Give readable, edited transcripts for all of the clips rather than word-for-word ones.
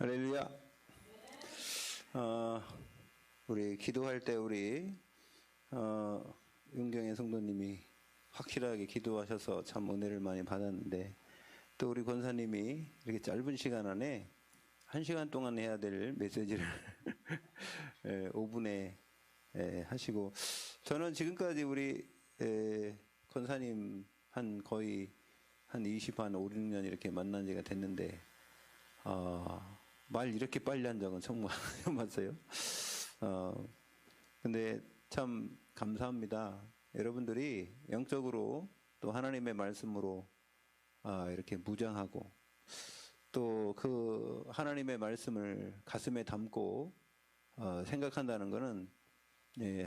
할렐루야. 우리 기도할 때 우리 윤경의 성도님이 확실하게 기도하셔서 참 은혜를 많이 받았는데, 또 우리 권사님이 이렇게 짧은 시간 안에 1시간 동안 해야 될 메시지를 5분에 하시고, 저는 지금까지 우리 권사님 거의 한 5, 6년 이렇게 만난 지가 됐는데, 말 이렇게 빨리 한 적은 정말 처음 봤어요. 근데 참 감사합니다. 여러분들이 영적으로 또 하나님의 말씀으로 이렇게 무장하고, 또 그 하나님의 말씀을 가슴에 담고 생각한다는 것은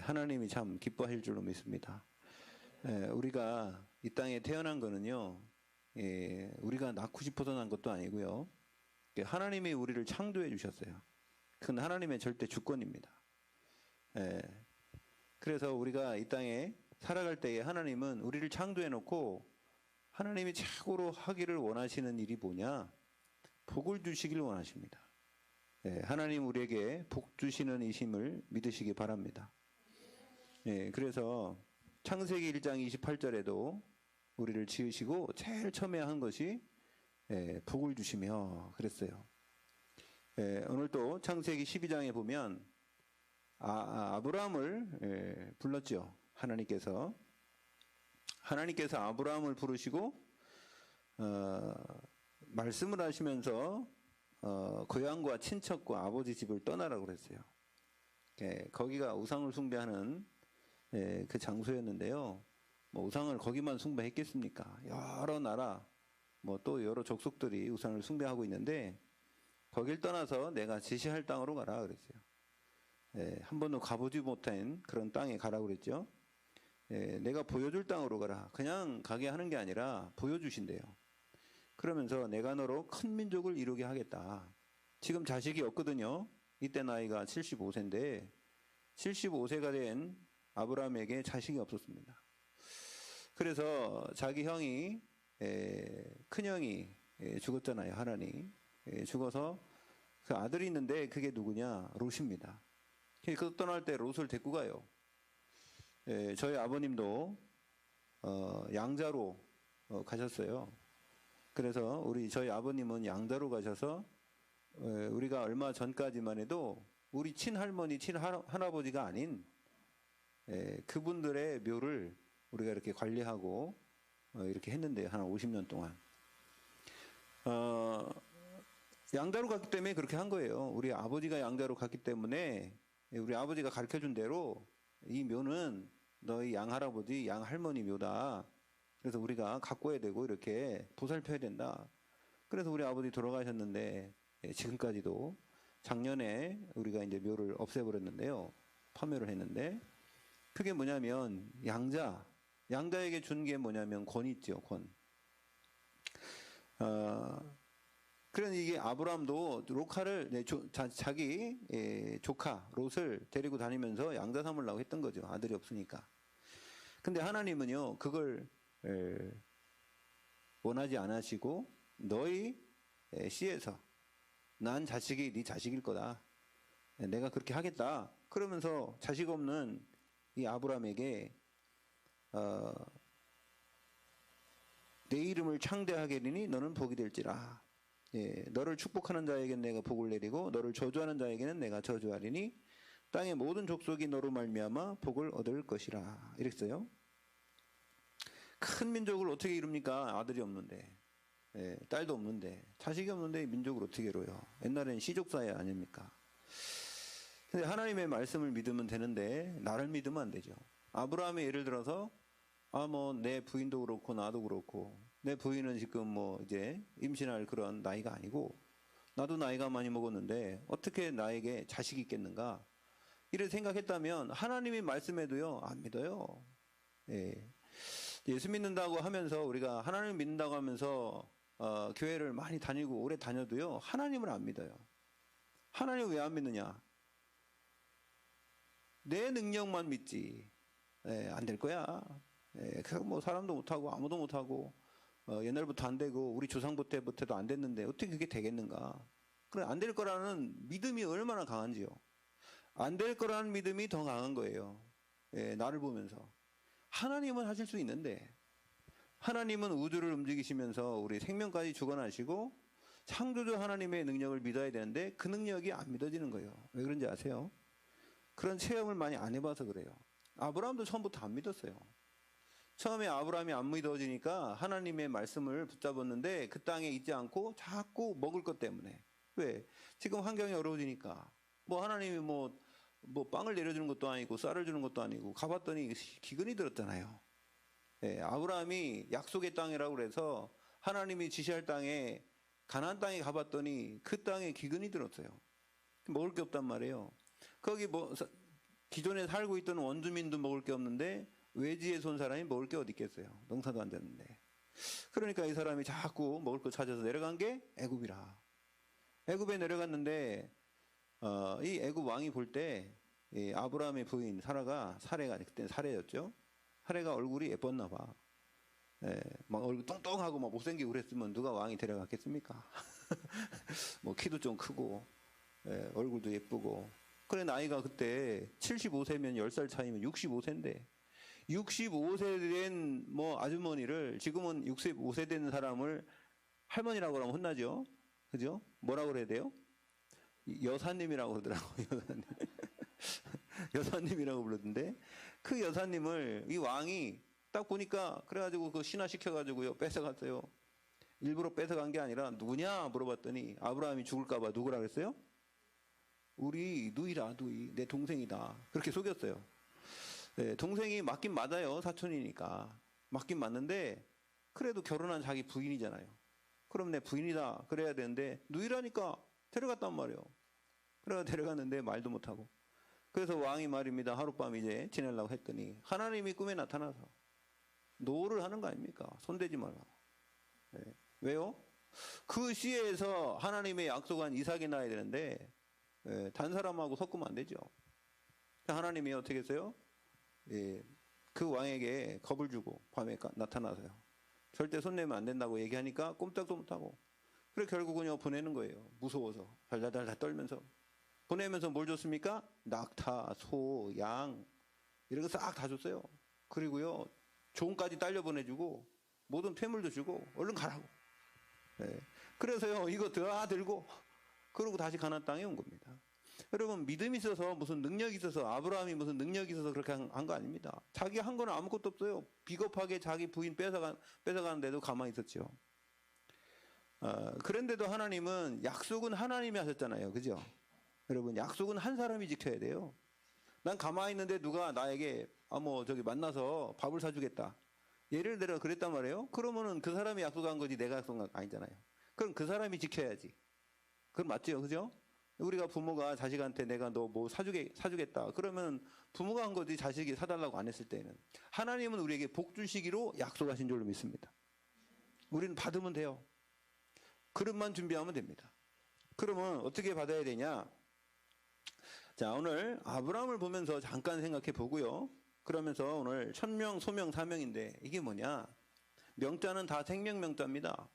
하나님이 참 기뻐할 줄로 믿습니다. 우리가 이 땅에 태어난 거는요, 우리가 낳고 싶어서 난 것도 아니고요, 하나님이 우리를 창조해 주셨어요. 그건 하나님의 절대 주권입니다. 그래서 우리가 이 땅에 살아갈 때에 하나님은 우리를 창조해 놓고, 하나님이 최고로 하기를 원하시는 일이 뭐냐? 복을 주시길 원하십니다. 하나님 우리에게 복 주시는 이심을 믿으시기 바랍니다. 그래서 창세기 1장 28절에도 우리를 지으시고 제일 처음에 한 것이 복을 주시며 그랬어요. 오늘 또 창세기 12장에 보면 아브라함을 불렀죠. 하나님께서 아브라함을 부르시고 말씀을 하시면서 고향과 친척과 아버지 집을 떠나라고 그랬어요. 거기가 우상을 숭배하는 그 장소였는데요. 뭐 우상을 거기만 숭배했겠습니까? 여러 나라, 뭐 또 여러 족속들이 우상을 숭배하고 있는데, 거길 떠나서 내가 지시할 땅으로 가라 그랬어요. 한 번도 가보지 못한 그런 땅에 가라고 그랬죠. 내가 보여줄 땅으로 가라. 그냥 가게 하는 게 아니라 보여주신대요. 그러면서 내가 너로 큰 민족을 이루게 하겠다. 지금 자식이 없거든요. 이때 나이가 75세인데 75세가 된 아브라함에게 자식이 없었습니다. 그래서 자기 형이 큰형이 죽었잖아요. 하란이 죽어서 그 아들이 있는데, 그게 누구냐? 롯입니다. 그 떠날 때 롯을 데리고 가요. 저희 아버님도 양자로 가셨어요. 그래서 저희 아버님은 양자로 가셔서 우리가 얼마 전까지만 해도 우리 친할머니, 친할아버지가 아닌 그분들의 묘를 우리가 이렇게 관리하고 이렇게 했는데요. 한 50년 동안. 양자로 갔기 때문에 그렇게 한 거예요. 우리 아버지가 양자로 갔기 때문에, 우리 아버지가 가르쳐준 대로 이 묘는 너희 양할아버지, 양할머니 묘다. 그래서 우리가 가꿔야 되고 이렇게 보살펴야 된다. 그래서 우리 아버지 돌아가셨는데, 지금까지도 작년에 우리가 이제 묘를 없애버렸는데요. 파묘를 했는데, 그게 뭐냐면 양자에게 준 게 뭐냐면 권 있죠, 권. 그러니 이게 아브라함도 자기 조카 롯을 데리고 다니면서 양자 삼으려고 했던 거죠. 아들이 없으니까. 근데 하나님은요, 그걸 원하지 않으시고, 너희 씨에서 난 자식이 네 자식일 거다. 내가 그렇게 하겠다. 그러면서 자식 없는 이 아브라함에게 내 이름을 창대하게리니 너는 복이 될지라. 너를 축복하는 자에게는 내가 복을 내리고 너를 저주하는 자에게는 내가 저주하리니 땅의 모든 족속이 너로 말미암아 복을 얻을 것이라. 이랬어요. 큰 민족을 어떻게 이룹니까? 아들이 없는데, 딸도 없는데, 자식이 없는데 민족을 어떻게 이뤄요? 옛날엔 시족사회 아닙니까? 근데 하나님의 말씀을 믿으면 되는데 나를 믿으면 안 되죠. 아브라함의 예를 들어서 뭐 내 부인도 그렇고 나도 그렇고, 내 부인은 지금 뭐 이제 임신할 그런 나이가 아니고 나도 나이가 많이 먹었는데 어떻게 나에게 자식이 있겠는가? 이렇게 생각했다면 하나님이 말씀해도요, 안 믿어요. 예수 믿는다고 하면서, 우리가 하나님 믿는다고 하면서 교회를 많이 다니고 오래 다녀도요, 하나님을 안 믿어요. 하나님 왜 안 믿느냐? 내 능력만 믿지. 안 될 거야. 그 뭐 사람도 못하고 아무도 못하고 옛날부터 안 되고 우리 조상부 때부터도 안 됐는데 어떻게 그게 되겠는가? 그럼 안 될 거라는 믿음이 얼마나 강한지요. 안 될 거라는 믿음이 더 강한 거예요. 예, 나를 보면서. 하나님은 하실 수 있는데, 하나님은 우주를 움직이시면서 우리 생명까지 주관하시고 창조주 하나님의 능력을 믿어야 되는데 그 능력이 안 믿어지는 거예요. 왜 그런지 아세요? 그런 체험을 많이 안 해봐서 그래요. 아브라함도 처음부터 안 믿었어요. 처음에 아브라함이 안 믿어지니까 하나님의 말씀을 붙잡았는데 그 땅에 있지 않고 자꾸 먹을 것 때문에. 왜? 지금 환경이 어려워지니까. 뭐 하나님이 뭐 빵을 내려주는 것도 아니고 쌀을 주는 것도 아니고 가봤더니 기근이 들었잖아요. 예, 아브라함이 약속의 땅이라고 그래서 하나님이 지시할 땅에 가나안 땅에 가봤더니 그 땅에 기근이 들었어요. 먹을 게 없단 말이에요. 거기 뭐 기존에 살고 있던 원주민도 먹을 게 없는데 외지에서 온 사람이 먹을 게 어디 있겠어요. 농사도 안 됐는데. 그러니까 이 사람이 자꾸 먹을 거 찾아서 내려간 게 애굽이라. 애굽에 내려갔는데 이 애굽 왕이 볼 때 아브라함의 부인 사라가 그때는 사례였죠. 사례가 얼굴이 예뻤나 봐. 예, 막 얼굴 뚱뚱하고 막 못생기고 그랬으면 누가 왕이 데려갔겠습니까? 뭐 키도 좀 크고 얼굴도 예쁘고. 그래 나이가 그때 75세면 10살 차이면 65세인데 65세 된 뭐 아주머니를 지금은 65세 된 사람을 할머니라고 하면 혼나죠. 그죠? 뭐라고 그래야 돼요? 여사님이라고 그러더라고요. 여사님. 여사님이라고 부르던데 그 여사님을 이 왕이 딱 보니까 그래가지고 그 신화시켜가지고요 뺏어갔어요. 일부러 뺏어간 게 아니라 누구냐 물어봤더니 아브라함이 죽을까봐 누구라 그랬어요? 우리 누이라 누이 내 동생이다 그렇게 속였어요. 네, 동생이 맞긴 맞아요. 사촌이니까 맞긴 맞는데 그래도 결혼한 자기 부인이잖아요. 그럼 내 부인이다 그래야 되는데 누이라니까 데려갔단 말이에요. 그래서 데려갔는데 말도 못하고 그래서 왕이 말입니다. 하룻밤 이제 지내려고 했더니 하나님이 꿈에 나타나서 노를 하는 거 아닙니까? 손대지 말라고. 네. 왜요? 그 시에서 하나님의 약속한 이삭이 나야 되는데 단 사람하고 섞으면 안 되죠. 하나님이 어떻게 했어요? 그 왕에게 겁을 주고 밤에 나타나서요. 절대 손내면 안 된다고 얘기하니까 꼼짝도 못하고 그래 결국은요 보내는 거예요. 무서워서 달달달 떨면서 보내면서 뭘 줬습니까? 낙타, 소, 양 이런 거 싹 다 줬어요. 그리고요 종까지 딸려 보내주고 모든 폐물도 주고 얼른 가라고. 그래서요 이거 다 들고 그러고 다시 가나안 땅에 온 겁니다. 여러분 믿음이 있어서 무슨 능력이 있어서 아브라함이 무슨 능력이 있어서 그렇게 한 거 아닙니다. 자기 한 거는 아무것도 없어요. 비겁하게 자기 부인 뺏어가는데도 가만히 있었죠. 그런데도 하나님은 약속은 하나님이 하셨잖아요. 그죠? 여러분 약속은 한 사람이 지켜야 돼요. 난 가만히 있는데 누가 나에게 저기 만나서 밥을 사주겠다. 예를 들어 그랬단 말이에요. 그러면은 그 사람이 약속한 거지 내가 약속한 거 아니잖아요. 그럼 그 사람이 지켜야지. 그건 맞죠, 그죠? 우리가 부모가 자식한테 내가 너 뭐 사주겠다. 그러면 부모가 한 거지 자식이 사달라고 안 했을 때는. 하나님은 우리에게 복 주시기로 약속하신 줄로 믿습니다. 우리는 받으면 돼요. 그릇만 준비하면 됩니다. 그러면 어떻게 받아야 되냐? 자, 오늘 아브라함을 보면서 잠깐 생각해 보고요. 그러면서 오늘 천명, 소명, 사명인데 이게 뭐냐? 명자는 다 생명명자입니다.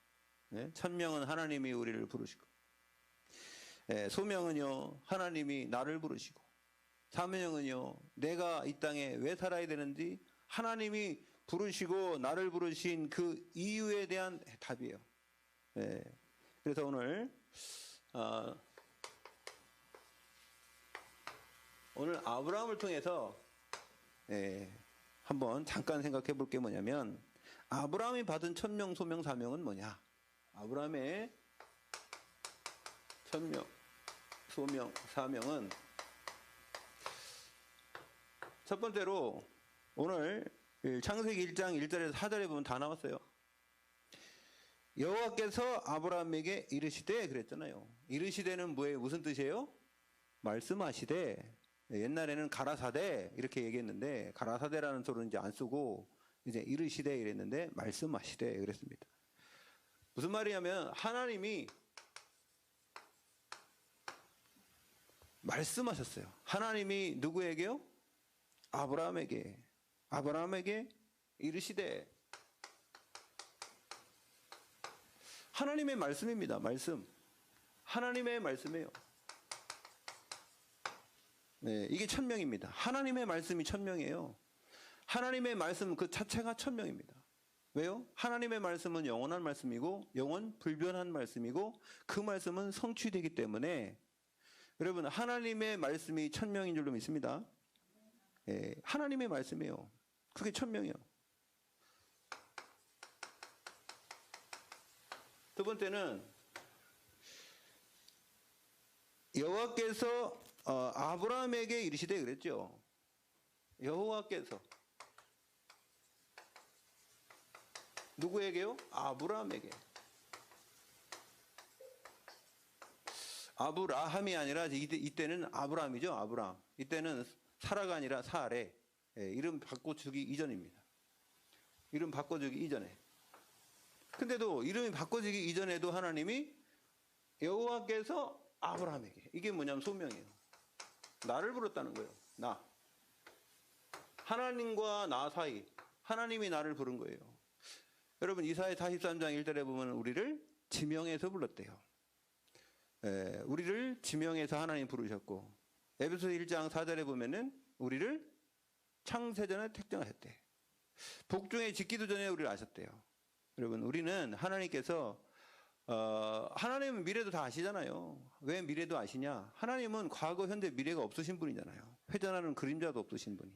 천명은 하나님이 우리를 부르시고 소명은요 하나님이 나를 부르시고 사명은요 내가 이 땅에 왜 살아야 되는지 하나님이 부르시고 나를 부르신 그 이유에 대한 답이에요. 그래서 오늘 아브라함을 통해서 한번 잠깐 생각해 볼 게 뭐냐면 아브라함이 받은 천명, 소명, 사명은 뭐냐? 아브라함의 천명, 소명, 사명은 첫 번째로 오늘 창세기 1장 1절에서 4절에 보면 다 나왔어요. 여호와께서 아브라함에게 이르시되 그랬잖아요. 이르시되는 뭐예요? 무슨 뜻이에요? 말씀하시되. 옛날에는 가라사대 이렇게 얘기했는데 가라사대라는 소리는 이제 안 쓰고 이제 이르시되 이랬는데 말씀하시되 그랬습니다. 무슨 말이냐면 하나님이 말씀하셨어요. 하나님이 누구에게요? 아브라함에게 이르시되. 하나님의 말씀입니다. 말씀. 하나님의 말씀이에요. 네, 이게 천명입니다. 하나님의 말씀이 천명이에요. 하나님의 말씀 그 자체가 천명입니다. 왜요? 하나님의 말씀은 영원한 말씀이고 영원 불변한 말씀이고 그 말씀은 성취되기 때문에 여러분 하나님의 말씀이 천명인 줄로 믿습니다. 예, 하나님의 말씀이에요. 그게 천명이에요. 두 번째는 여호와께서 아브라함에게 이르시되 그랬죠. 여호와께서 누구에게요? 아브라함에게. 아브라함이 아니라 이때는 아브라함이죠. 아브라함. 이때는 사라가 아니라 사레. 예, 이름 바꿔주기 이전입니다. 이름 바꿔주기 이전에. 근데도 이름이 바꿔지기 이전에도 하나님이 여호와께서 아브라함에게. 이게 뭐냐면 소명이에요. 나를 부르었다는 거예요. 나. 하나님과 나 사이. 하나님이 나를 부른 거예요. 여러분 이사야 43장 1절에 보면 우리를 지명해서 불렀대요. 우리를 지명해서 하나님 부르셨고 에베소 1장 4절에 보면은 우리를 창세전에 택정하셨대. 복중에 짓기도 전에 우리를 아셨대요. 여러분 우리는 하나님께서 하나님은 미래도 다 아시잖아요. 왜 미래도 아시냐? 하나님은 과거, 현재, 미래가 없으신 분이잖아요. 회전하는 그림자도 없으신 분이.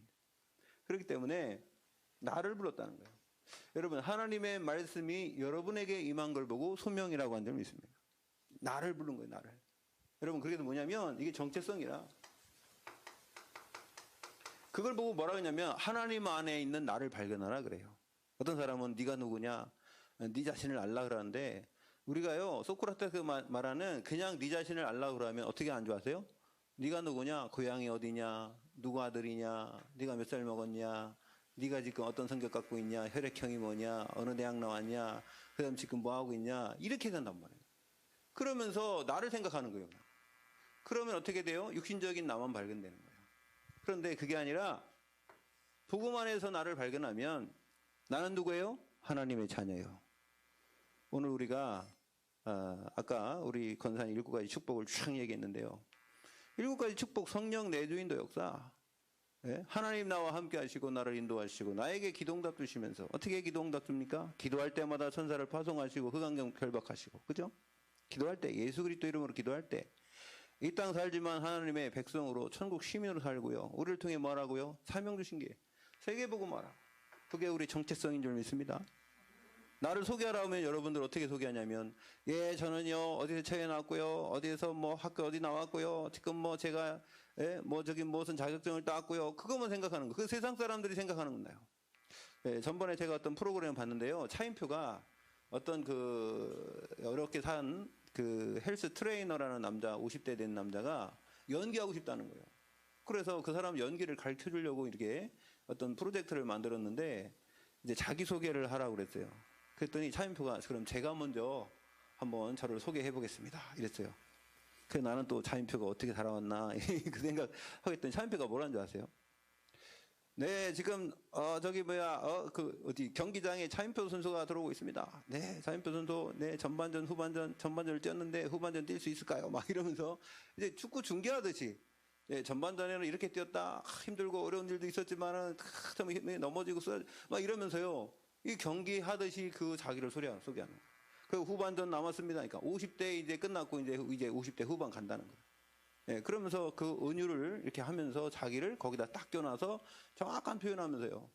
그렇기 때문에 나를 불렀다는 거예요. 여러분 하나님의 말씀이 여러분에게 임한 걸 보고 소명이라고 한 줄 믿습니다. 나를 부른 거예요. 나를. 여러분 그게 뭐냐면 이게 정체성이라 그걸 보고 뭐라고 했냐면 하나님 안에 있는 나를 발견하라 그래요. 어떤 사람은 네가 누구냐? 네 자신을 알라 그러는데 우리가요 소크라테스 말하는 그냥 네 자신을 알라 그러면 어떻게 안 좋아하세요? 네가 누구냐? 고향이 어디냐? 누구 아들이냐? 네가 몇 살 먹었냐? 네가 지금 어떤 성격 갖고 있냐? 혈액형이 뭐냐? 어느 대학 나왔냐? 그 다음 지금 뭐 하고 있냐? 이렇게 된단 말이에요. 그러면서 나를 생각하는 거예요. 그러면 어떻게 돼요? 육신적인 나만 발견되는 거예요. 그런데 그게 아니라 복음 안에서 나를 발견하면 나는 누구예요? 하나님의 자녀예요. 오늘 우리가 아까 우리 권사님 7가지 축복을 쭉 얘기했는데요. 7가지 축복 성령 내주인도 역사. 예? 하나님 나와 함께 하시고 나를 인도하시고 나에게 기도응답 주시면서 어떻게 기도응답 줍니까? 기도할 때마다 천사를 파송하시고 흑암경 결박하시고 그죠? 기도할 때 예수 그리스도 이름으로 기도할 때 이 땅 살지만 하나님의 백성으로 천국 시민으로 살고요. 우리를 통해 뭐 하라고요? 사명 주신 게 세계복음하라. 그게 우리 정체성인 줄 믿습니다. 나를 소개하라 하면 여러분들 어떻게 소개하냐면 예 저는요 어디서 체에 나왔고요 어디에서 뭐 학교 어디 나왔고요 지금 뭐 제가 뭐 저기 무슨 자격증을 땄고요 그것만 생각하는 거. 그 세상 사람들이 생각하는 건가요? 전번에 제가 어떤 프로그램을 봤는데요 차인표가 어떤 그 어렵게 산 그 헬스 트레이너라는 남자 50대 된 남자가 연기하고 싶다는 거예요. 그래서 그 사람 연기를 가르쳐 주려고 이렇게 어떤 프로젝트를 만들었는데 이제 자기소개를 하라고 그랬어요. 그랬더니 차인표가 그럼 제가 먼저 한번 저를 소개해 보겠습니다. 이랬어요. 그래서 나는 또 차인표가 어떻게 살아왔나 그 생각 하겠더니 차인표가 뭐라는 줄 아세요? 네, 지금 저기 그 어디 경기장에 차인표 선수가 들어오고 있습니다. 네, 차인표 선수 네 전반전 전반전을 뛰었는데 후반전 뛸 수 있을까요? 막 이러면서 이제 축구 중계하듯이 네, 전반전에는 이렇게 뛰었다. 힘들고 어려운 일도 있었지만은 참 넘어지고 막 이러면서요. 이 경기 하듯이 그 자기를 소개하는 거예요. 그 후반전 남았습니다. 그러니까 50대 이제 끝났고 이제 50대 후반 간다는 거예요. 예, 그러면서 그 은유를 이렇게 하면서 자기를 거기다 딱 껴놔서 정확한 표현하면서요.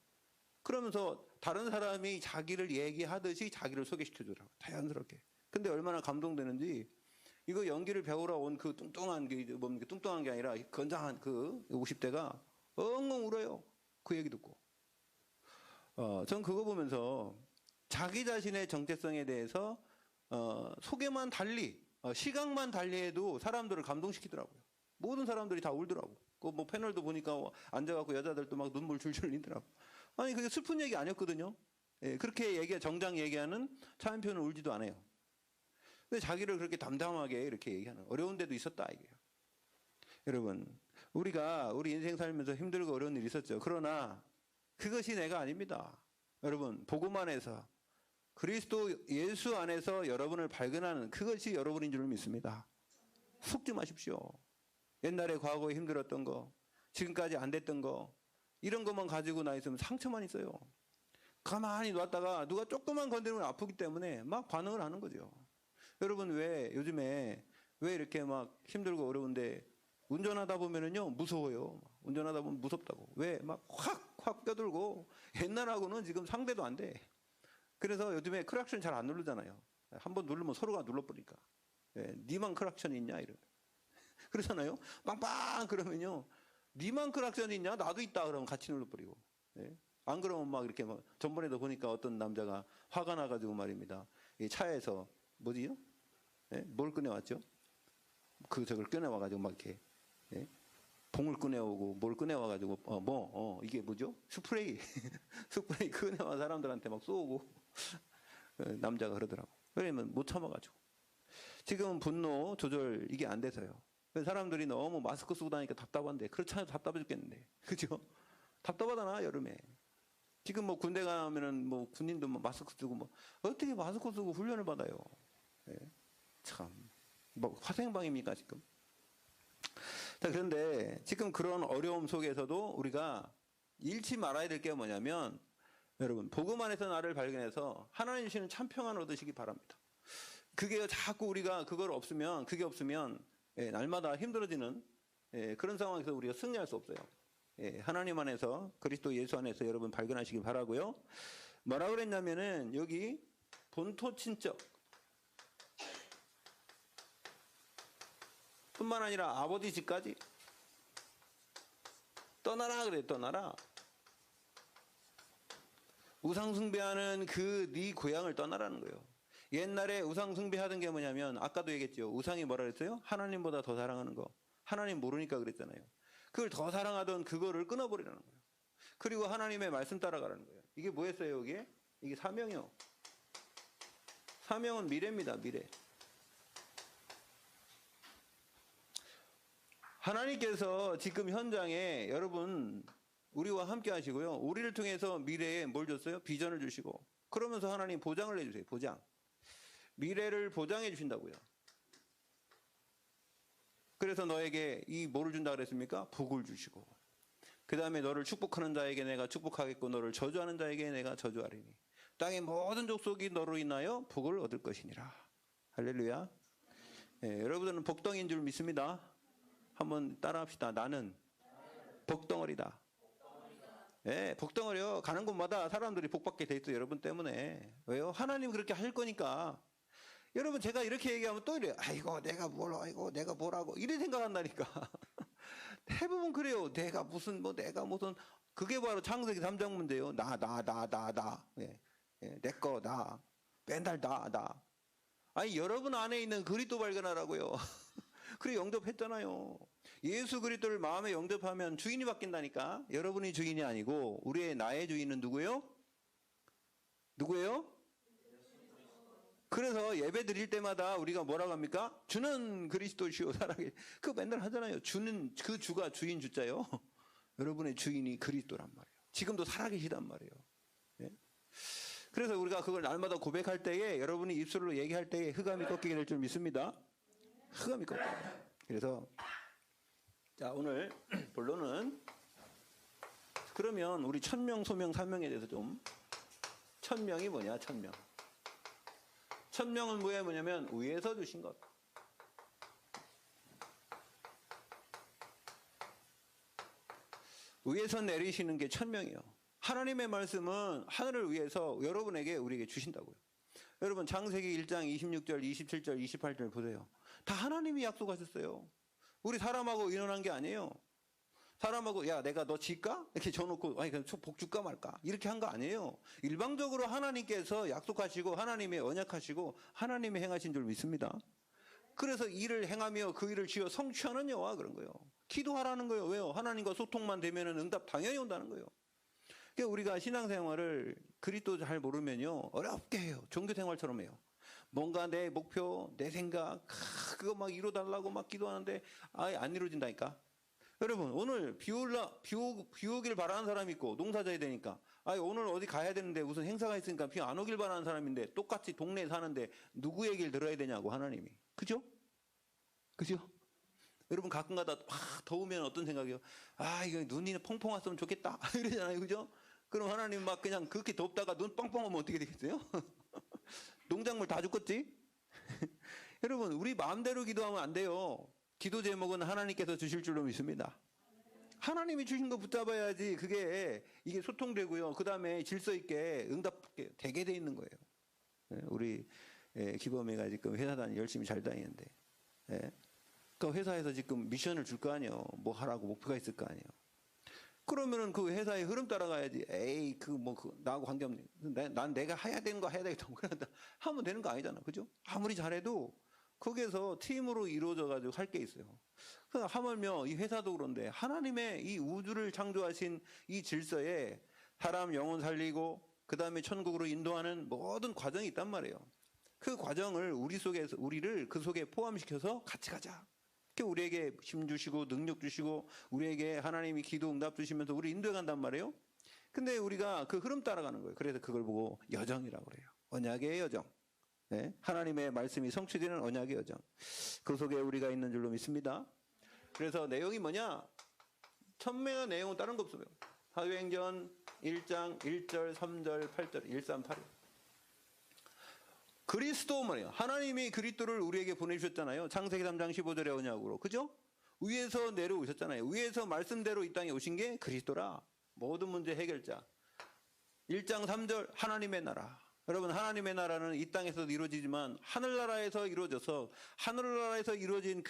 그러면서 다른 사람이 자기를 얘기하듯이 자기를 소개시켜주라고. 자연스럽게. 근데 얼마나 감동되는지 이거 연기를 배우러 온 그 뚱뚱한 게 뭡니까? 뚱뚱한 게 아니라 건장한 그 50대가 엉엉 울어요. 그 얘기 듣고. 전 그거 보면서 자기 자신의 정체성에 대해서 소개만 달리 시각만 달리해도 사람들을 감동시키더라고요. 모든 사람들이 다 울더라고. 그 뭐 패널도 보니까 앉아갖고 여자들도 막 눈물 줄줄 흘리더라고. 아니 그게 슬픈 얘기 아니었거든요. 예, 그렇게 정장 얘기하는 차인표는 울지도 않아요. 근데 자기를 그렇게 담담하게 이렇게 얘기하는 어려운 데도 있었다 이게요. 여러분 우리가 우리 인생 살면서 힘들고 어려운 일이 있었죠. 그러나 그것이 내가 아닙니다. 여러분 복음 안에서 그리스도 예수 안에서 여러분을 발견하는 그것이 여러분인 줄 믿습니다. 속지 마십시오. 옛날에 과거에 힘들었던 거, 지금까지 안 됐던 거, 이런 것만 가지고 나 있으면 상처만 있어요. 가만히 놨다가 누가 조금만 건드리면 아프기 때문에 막 반응을 하는 거죠. 여러분, 왜 요즘에 왜 이렇게 막 힘들고 어려운데 운전하다 보면은요, 무서워요. 운전하다 보면 무섭다고. 왜? 막 확 껴들고 옛날하고는 지금 상대도 안 돼. 그래서 요즘에 크락션 잘 안 누르잖아요. 한번 누르면 서로가 눌러버리니까. 예, 니만 크락션 있냐? 이런. 그러잖아요. 빵빵 그러면요. 니만 크락션 있냐? 나도 있다. 그러면 같이 눌러버리고. 예? 안 그러면 막 이렇게 막 전번에도 보니까 어떤 남자가 화가 나가지고 말입니다. 이 차에서 뭐지요? 예? 뭘 꺼내왔죠? 저걸 꺼내와가지고 막 이렇게 예? 봉을 꺼내오고 뭘 꺼내와가지고 이게 뭐죠? 스프레이 스프레이 꺼내와 사람들한테 막 쏘고 남자가 그러더라고. 왜냐면 못 참아가지고. 지금은 분노 조절 이게 안 돼서요. 사람들이 너무 마스크 쓰고 다니니까 답답한데 그렇지 않아도 답답해 죽겠는데 그죠? 답답하잖아 여름에. 지금 뭐 군대 가면은 뭐 군인도 뭐 마스크 쓰고 뭐 어떻게 마스크 쓰고 훈련을 받아요? 예? 참 뭐 화생방입니까 지금? 자, 그런데 지금 그런 어려움 속에서도 우리가 잃지 말아야 될 게 뭐냐면 여러분 복음 안에서 나를 발견해서 하나님 주시는 참 평안을 얻으시기 바랍니다. 그게 자꾸 우리가 그게 없으면 예, 날마다 힘들어지는 예, 그런 상황에서 우리가 승리할 수 없어요. 예, 하나님 안에서 그리스도 예수 안에서 여러분 발견하시기 바라고요. 뭐라 그랬냐면은 여기 본토 친척 뿐만 아니라 아버지 집까지 떠나라 그래. 떠나라. 우상 숭배하는 그 네 고향을 떠나라는 거예요. 옛날에 우상 숭배하던 게 뭐냐면 아까도 얘기했죠. 우상이 뭐라 그랬어요? 하나님보다 더 사랑하는 거. 하나님 모르니까 그랬잖아요. 그걸 더 사랑하던 그거를 끊어버리라는 거예요. 그리고 하나님의 말씀 따라가라는 거예요. 이게 뭐였어요? 이게 사명이요. 사명은 미래입니다. 미래. 하나님께서 지금 현장에 여러분 우리와 함께 하시고요. 우리를 통해서 미래에 뭘 줬어요? 비전을 주시고 그러면서 하나님 보장을 해주세요. 보장. 미래를 보장해 주신다고요. 그래서 너에게 이 뭐를 준다 그랬습니까? 복을 주시고 그 다음에 너를 축복하는 자에게 내가 축복하겠고 너를 저주하는 자에게 내가 저주하리니 땅의 모든 족속이 너로 인하여 복을 얻을 것이니라. 할렐루야. 예, 여러분들은 복덩이인 줄 믿습니다. 한번 따라합시다. 나는 복덩어리다. 예, 복덩어리요. 가는 곳마다 사람들이 복받게 돼 있어요. 여러분 때문에. 왜요? 하나님 그렇게 하실 거니까. 여러분 제가 이렇게 얘기하면 또 이래요. 아이고 내가 뭐라고 이래 생각한다니까. 대부분 그래요. 내가 무슨 그게 바로 창세기 3장 문제예요. 나. 예, 내거 나. 맨날 나. 아니 여러분 안에 있는 그리스도 발견하라고요. 그래 영접했잖아요. 예수 그리스도를 마음에 영접하면 주인이 바뀐다니까. 여러분이 주인이 아니고 나의 주인은 누구예요? 누구예요? 그래서 예배 드릴 때마다 우리가 뭐라고 합니까? 주는 그리스도시오 살아계. 그거 맨날 하잖아요. 주는 그 주가 주인 주자요. 여러분의 주인이 그리스도란 말이에요. 지금도 살아계시단 말이에요. 예? 그래서 우리가 그걸 날마다 고백할 때에 여러분이 입술로 얘기할 때에 흑암이 꺾이게 될 줄 믿습니다. 흑암이 꺾여요. 그래서 자 오늘 본론은 그러면 우리 천명, 소명, 사명에 대해서 좀 천명이 뭐냐? 천명은 뭐냐면 위에서 주신 것. 위에서 내리시는 게 천명이에요. 하나님의 말씀은 하늘을 위해서 여러분에게 우리에게 주신다고요. 여러분 창세기 1장 26절, 27절, 28절 보세요. 다 하나님이 약속하셨어요. 우리 사람하고 의논한 게 아니에요. 사람하고 야 내가 너 질까? 이렇게 줘놓고 아니 그냥 복 줄까 말까 이렇게 한 거 아니에요. 일방적으로 하나님께서 약속하시고 하나님이 언약하시고 하나님이 행하신 줄 믿습니다. 그래서 일을 행하며 그 일을 지어 성취하는 여호와 그런 거예요. 기도하라는 거예요. 왜요? 하나님과 소통만 되면 응답 당연히 온다는 거예요. 그러니까 우리가 신앙생활을 그리스도 잘 모르면요 어렵게 해요. 종교생활처럼 해요. 뭔가 내 목표, 내 생각 그거 막 이루어달라고 막 기도하는데 아예 안 이루어진다니까. 여러분 오늘 비 오길 바라는 사람이 있고 농사 져야 되니까 오늘 어디 가야 되는데 무슨 행사가 있으니까 비 안 오길 바라는 사람인데 똑같이 동네에 사는데 누구 얘기를 들어야 되냐고 하나님이. 그죠? 그죠? 여러분 가끔가다 막 더우면 어떤 생각이요? 아, 이거 눈이 펑펑 왔으면 좋겠다. 이러잖아요. 그죠? 그럼 하나님 막 그냥 그렇게 덥다가 눈 뻥뻥 오면 어떻게 되겠어요? 농작물 다 죽겠지? 여러분, 우리 마음대로 기도하면 안 돼요. 기도 제목은 하나님께서 주실 줄로 믿습니다. 하나님이 주신 거 붙잡아야지 이게 소통되고요. 그 다음에 질서 있게 응답되게 되게 돼 있는 거예요. 우리 기범이가 지금 회사 다니 열심히 잘 다니는데, 그 회사에서 지금 미션을 줄 거 아니에요. 뭐 하라고 목표가 있을 거 아니에요. 그러면은 그 회사의 흐름 따라가야지. 에이, 나하고 관계없네. 난 내가 해야 되는 거 해야 되겠다. 그러다 하면 되는 거 아니잖아. 그죠? 아무리 잘해도 거기에서 팀으로 이루어져가지고 할 게 있어요. 하물며 이 회사도 그런데 하나님의 이 우주를 창조하신 이 질서에 사람 영혼 살리고 그 다음에 천국으로 인도하는 모든 과정이 있단 말이에요. 그 과정을 우리를 그 속에 포함시켜서 같이 가자. 우리에게 힘 주시고 능력 주시고 우리에게 하나님이 기도 응답 주시면서 우리 인도해 간단 말이에요. 근데 우리가 그 흐름 따라가는 거예요. 그래서 그걸 보고 여정이라고 그래요. 언약의 여정. 네? 하나님의 말씀이 성취되는 언약의 여정. 그 속에 우리가 있는 줄로 믿습니다. 그래서 내용이 뭐냐? 천명의 내용은 다른 거 없어요. 사도행전 1장 1절 3절 8절 138. 그리스도 말이에요. 하나님이 그리스도를 우리에게 보내주셨잖아요. 창세기 3장 15절의 언약으로. 그죠? 위에서 내려오셨잖아요. 위에서 말씀대로 이 땅에 오신 게 그리스도라. 모든 문제 해결자. 1장 3절 하나님의 나라. 여러분, 하나님의 나라는 이 땅에서도 이루어지지만 하늘나라에서 이루어져서 하늘나라에서 이루어진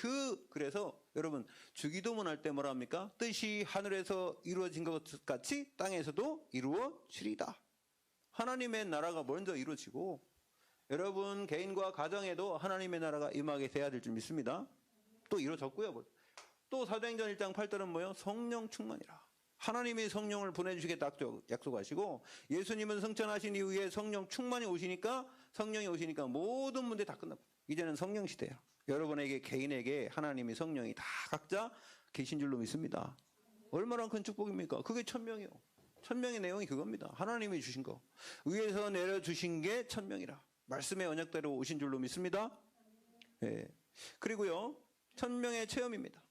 그래서 여러분 주기도문 할 때 뭐라 합니까? 뜻이 하늘에서 이루어진 것 같이 땅에서도 이루어지리다. 하나님의 나라가 먼저 이루어지고 여러분 개인과 가정에도 하나님의 나라가 임하게 돼야 될 줄 믿습니다. 또 이루어졌고요. 또 사도행전 1장 8절은 뭐예요? 성령 충만이라. 하나님이 성령을 보내주시겠다 약속하시고 예수님은 승천하신 이후에 성령 충만이 오시니까 성령이 오시니까 모든 문제 다 끝났고 이제는 성령 시대야. 여러분에게 개인에게 하나님이 성령이 다 각자 계신 줄로 믿습니다. 얼마나 큰 축복입니까? 그게 천명이요. 천명의 내용이 그겁니다. 하나님이 주신 거. 위에서 내려주신 게 천명이라. 말씀의 언약대로 오신 줄로 믿습니다. 예. 그리고요, 천명의 체험입니다.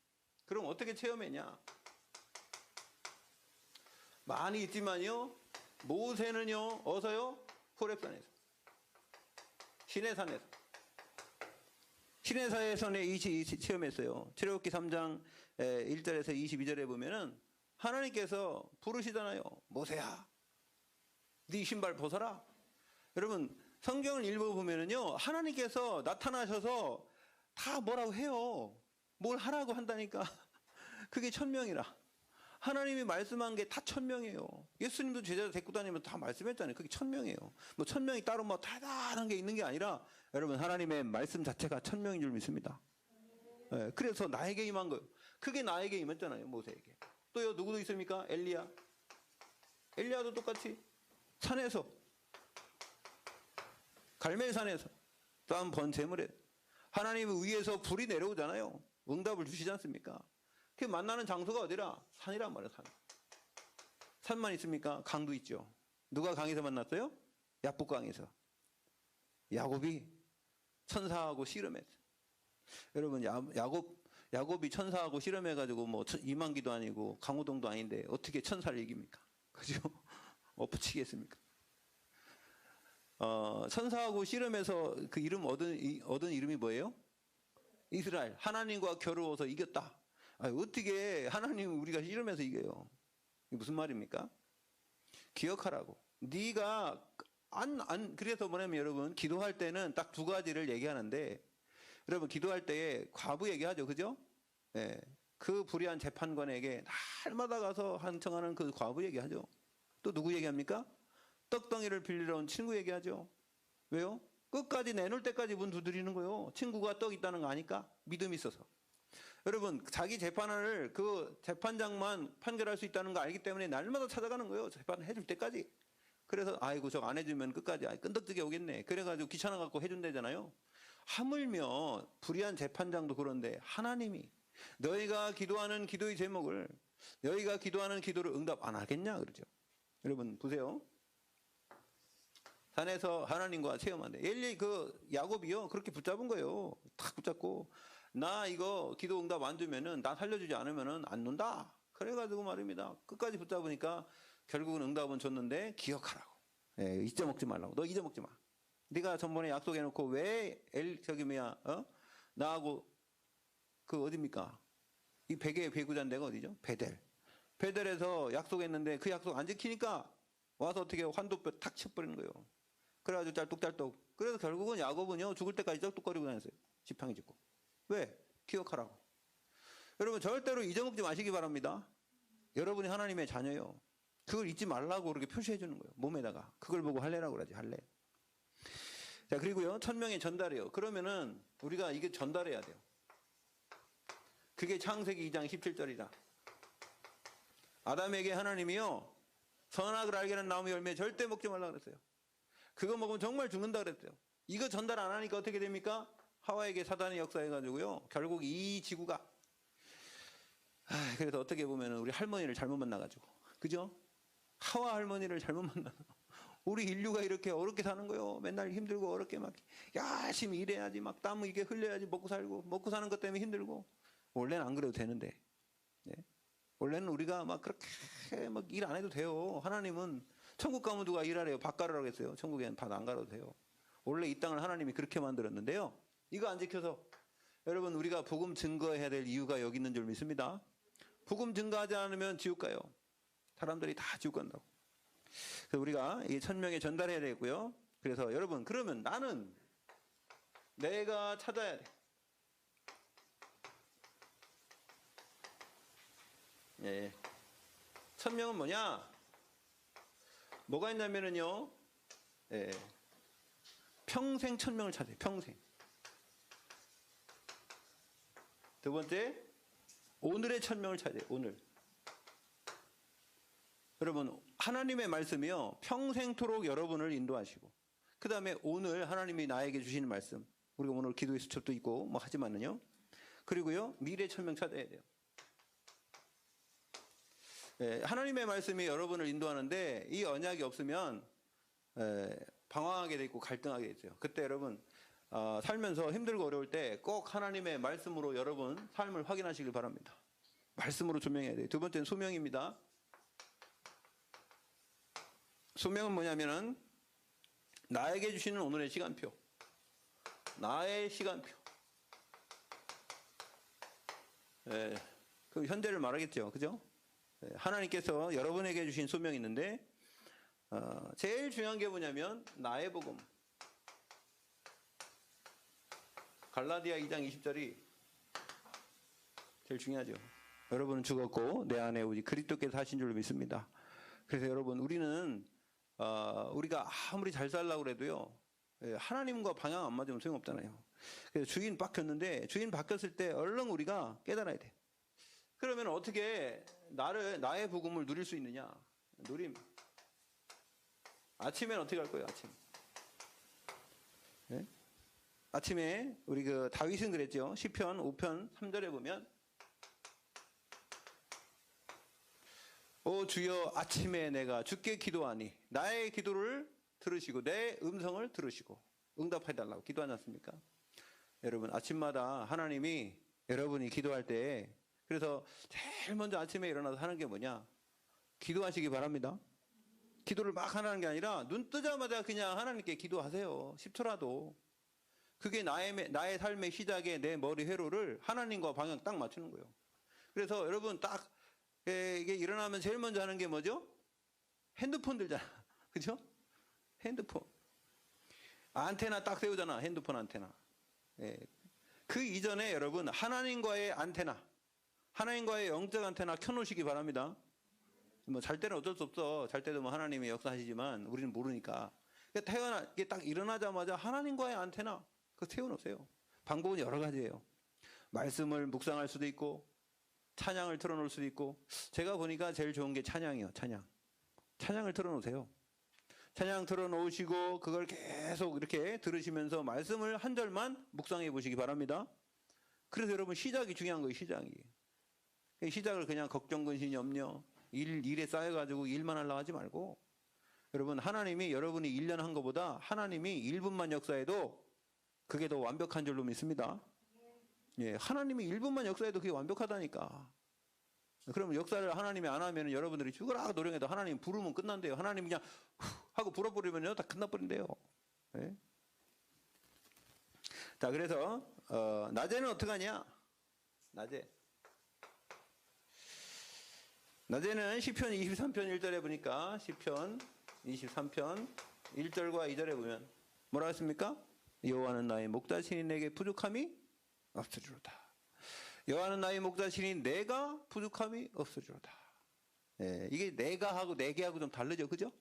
그럼 어떻게 체험했냐? 많이 있지만요, 모세는요, 어서요? 호렙산에서. 시내산에서. 시내산에서 체험했어요. 출애굽기 3장 1절에서 22절에 보면은 하나님께서 부르시잖아요. 모세야, 네 신발 벗어라. 여러분, 성경을 읽어보면은요, 하나님께서 나타나셔서 다 뭐라고 해요. 뭘 하라고 한다니까. 그게 천명이라. 하나님이 말씀한 게 다 천명이에요. 예수님도 제자 데리고 다니면서 다 말씀했잖아요. 그게 천명이에요. 뭐 천명이 따로 뭐 대단한 게 있는 게 아니라 여러분 하나님의 말씀 자체가 천명인 줄 믿습니다. 네, 그래서 나에게 임한 거예요. 그게 나에게 임했잖아요. 모세에게. 또요, 누구도 있습니까? 엘리야. 엘리야도 똑같이 산에서, 갈멜산에서 또 한 번 제물에 하나님 위에서 불이 내려오잖아요. 응답을 주시지 않습니까? 그 만나는 장소가 어디라? 산이란 말이에요. 산만 있습니까? 강도 있죠. 누가 강에서 만났어요? 야복강에서. 야곱이 천사하고 씨름했어요. 여러분, 야곱이 천사하고 씨름해가지고 뭐 이만기도 아니고 강호동도 아닌데 어떻게 천사를 이깁니까? 그죠? 엎어치겠습니까? 천사하고 씨름해서 그 이름 얻은 이름이 뭐예요? 이스라엘. 하나님과 겨루어서 이겼다. 어떻게 하나님 우리가 씨름해서 이겨요? 이게 무슨 말입니까? 기억하라고. 네가 그래서 뭐냐면 여러분, 기도할 때는 딱 두 가지를 얘기하는데, 여러분 기도할 때에 과부 얘기하죠. 그죠? 예. 그 불의한 재판관에게 날마다 가서 한청하는 그 과부 얘기하죠. 또 누구 얘기합니까? 떡덩이를 빌리러 온 친구 얘기하죠. 왜요? 끝까지 내놓을 때까지 문 두드리는 거예요. 친구가 떡 있다는 거 아니까? 믿음이 있어서. 여러분, 자기 재판을 그 재판장만 판결할 수 있다는 거 알기 때문에 날마다 찾아가는 거예요. 재판 해줄 때까지. 그래서 아이고 저거 안 해주면 끝까지 끈덕지게 오겠네. 그래가지고 귀찮아갖고 해준다잖아요. 하물며 불의한 재판장도 그런데 하나님이 너희가 기도하는 기도의 제목을, 너희가 기도하는 기도를 응답 안 하겠냐 그러죠. 여러분 보세요. 산에서 하나님과 체험한대. 야곱이요 그렇게 붙잡은 거예요. 탁 붙잡고 나 이거 기도 응답 안 주면은, 나 살려주지 않으면은 안 논다. 그래가지고 말입니다. 끝까지 붙잡으니까 결국은 응답은 줬는데 기억하라고. 예, 잊어먹지 말라고. 너 잊어먹지 마. 네가 전번에 약속해놓고 왜 나하고 그 어딥니까? 이 베개의 배구잔 데가 어디죠? 베델. 베델에서 약속했는데 그 약속 안 지키니까 와서 어떻게 환도뼈 탁 쳐버리는 거예요. 그래가지고 짤뚝짤뚝. 그래서 결국은 야곱은요, 죽을 때까지 쩔뚝거리고 다녔어요. 지팡이 짚고. 왜? 기억하라고. 여러분, 절대로 잊어먹지 마시기 바랍니다. 여러분이 하나님의 자녀요. 그걸 잊지 말라고 그렇게 표시해 주는 거예요. 몸에다가. 그걸 보고 할례라고 그러지, 할례. 자, 그리고요, 천명의 전달이요. 그러면은 우리가 이게 전달해야 돼요. 그게 창세기 2장 17절이라. 아담에게 하나님이요, 선악을 알게 하는 나무 열매 절대 먹지 말라 그랬어요. 그거 먹으면 정말 죽는다 그랬어요. 이거 전달 안 하니까 어떻게 됩니까? 하와에게 사단이 역사해가지고요, 결국 이 지구가, 그래서 어떻게 보면 우리 할머니를 잘못 만나가지고, 그죠? 하와 할머니를 잘못 만나서 우리 인류가 이렇게 어렵게 사는 거예요. 맨날 힘들고 어렵게 막 열심히 일해야지, 막 땀 이게 흘려야지 먹고 살고, 먹고 사는 것 때문에 힘들고. 원래는 안 그래도 되는데, 네? 원래는 우리가 막 그렇게 막 일 안 해도 돼요. 하나님은 천국 가면 누가 일하래요? 밥 가라고 했어요. 천국에는 밥 안 가도 돼요. 원래 이 땅을 하나님이 그렇게 만들었는데요, 이거 안 지켜서 여러분, 우리가 복음 증거해야 될 이유가 여기 있는 줄 믿습니다. 복음 증거하지 않으면 지옥 가요. 사람들이 다 지옥 간다고. 그래서 우리가 이 천명에 전달해야 되고요. 그래서 여러분, 그러면 나는 내가 찾아야 돼. 예. 천명은 뭐냐? 뭐가 있냐면은요, 예, 평생 천명을 찾아요. 평생. 두 번째, 오늘의 천명을 찾아요. 오늘. 여러분, 하나님의 말씀이요, 평생토록 여러분을 인도하시고, 그 다음에 오늘 하나님이 나에게 주시는 말씀, 우리가 오늘 기도의 수첩도 있고 뭐 하지만은요, 그리고요, 미래 천명 찾아야 돼요. 예, 하나님의 말씀이 여러분을 인도하는데 이 언약이 없으면 방황하게 돼 있고 갈등하게 돼 있어요. 그때 여러분, 살면서 힘들고 어려울 때 꼭 하나님의 말씀으로 여러분 삶을 확인하시길 바랍니다. 말씀으로 조명해야 돼요. 두 번째는 소명입니다. 소명은 뭐냐면은 나에게 주시는 오늘의 시간표, 나의 시간표. 그 현재를 말하겠죠, 그죠? 하나님께서 여러분에게 주신 소명이 있는데, 제일 중요한 게 뭐냐면 나의 복음. 갈라디아 2장 20절이 제일 중요하죠. 여러분은 죽었고 내 안에 오직 그리스도께서 사신 줄로 믿습니다. 그래서 여러분, 우리는 우리가 아무리 잘 살려고 그래도요, 하나님과 방향 안 맞으면 소용없잖아요. 그래서 주인 바뀌었는데, 주인 바뀌었을 때 얼른 우리가 깨달아야 돼. 그러면 어떻게 나의 복음을 누릴 수 있느냐? 누림. 아침에는 어떻게 할 거예요? 아침. 네? 아침에 우리 그 다윗은 그랬죠. 시편 5편 3절에 보면, 오 주여, 아침에 내가 주께 기도하니 나의 기도를 들으시고 내 음성을 들으시고 응답해달라고 기도하지 않습니까? 여러분, 아침마다 하나님이 여러분이 기도할 때, 그래서 제일 먼저 아침에 일어나서 하는 게 뭐냐? 기도하시기 바랍니다. 기도를 막 하는 게 아니라 눈 뜨자마자 그냥 하나님께 기도하세요. 10초라도. 그게 나의 삶의 시작에 내 머리 회로를 하나님과 방향 딱 맞추는 거예요. 그래서 여러분, 딱 이게 일어나면 제일 먼저 하는 게 뭐죠? 핸드폰 들잖아. 그죠? 핸드폰. 안테나 딱 세우잖아. 핸드폰 안테나. 그 이전에 여러분, 하나님과의 안테나, 하나님과의 영적 안테나 켜놓으시기 바랍니다. 뭐 잘 때는 어쩔 수 없어. 잘 때도 뭐 하나님이 역사하시지만 우리는 모르니까. 이게 딱 일어나자마자 하나님과의 안테나 그거 세워놓으세요. 방법은 여러 가지예요. 말씀을 묵상할 수도 있고, 찬양을 틀어놓을 수도 있고. 제가 보니까 제일 좋은 게 찬양이에요. 찬양을 틀어놓으세요. 찬양 틀어놓으시고 그걸 계속 이렇게 들으시면서 말씀을 한 절만 묵상해 보시기 바랍니다. 그래서 여러분, 시작이 중요한 거예요. 시작을 그냥 걱정, 근심, 염려, 일에 쌓여가지고 일만 하려고 하지 말고, 여러분, 하나님이 여러분이 1년 한 것보다 하나님이 1분만 역사해도 그게 더 완벽한 줄로 믿습니다. 예, 하나님이 1분만 역사해도 그게 완벽하다니까. 그러면 역사를 하나님이 안 하면 여러분들이 죽으라 노력해도 하나님 부르면 끝난대요. 하나님 그냥 하고 불어버리면 다 끝나버린대요. 예? 자, 그래서 낮에는 어떻게 하냐? 낮에는 시편 23편 1절에 보니까 시편 23편 1절과 2절에 보면 뭐라 했습니까? 여호와는 나의 목자시니 내게 부족함이 없으리로다. 여호와는 나의 목자시니 내가 부족함이 없으리로다. 예, 이게 내가 하고 내게 하고 좀 다르죠, 그죠?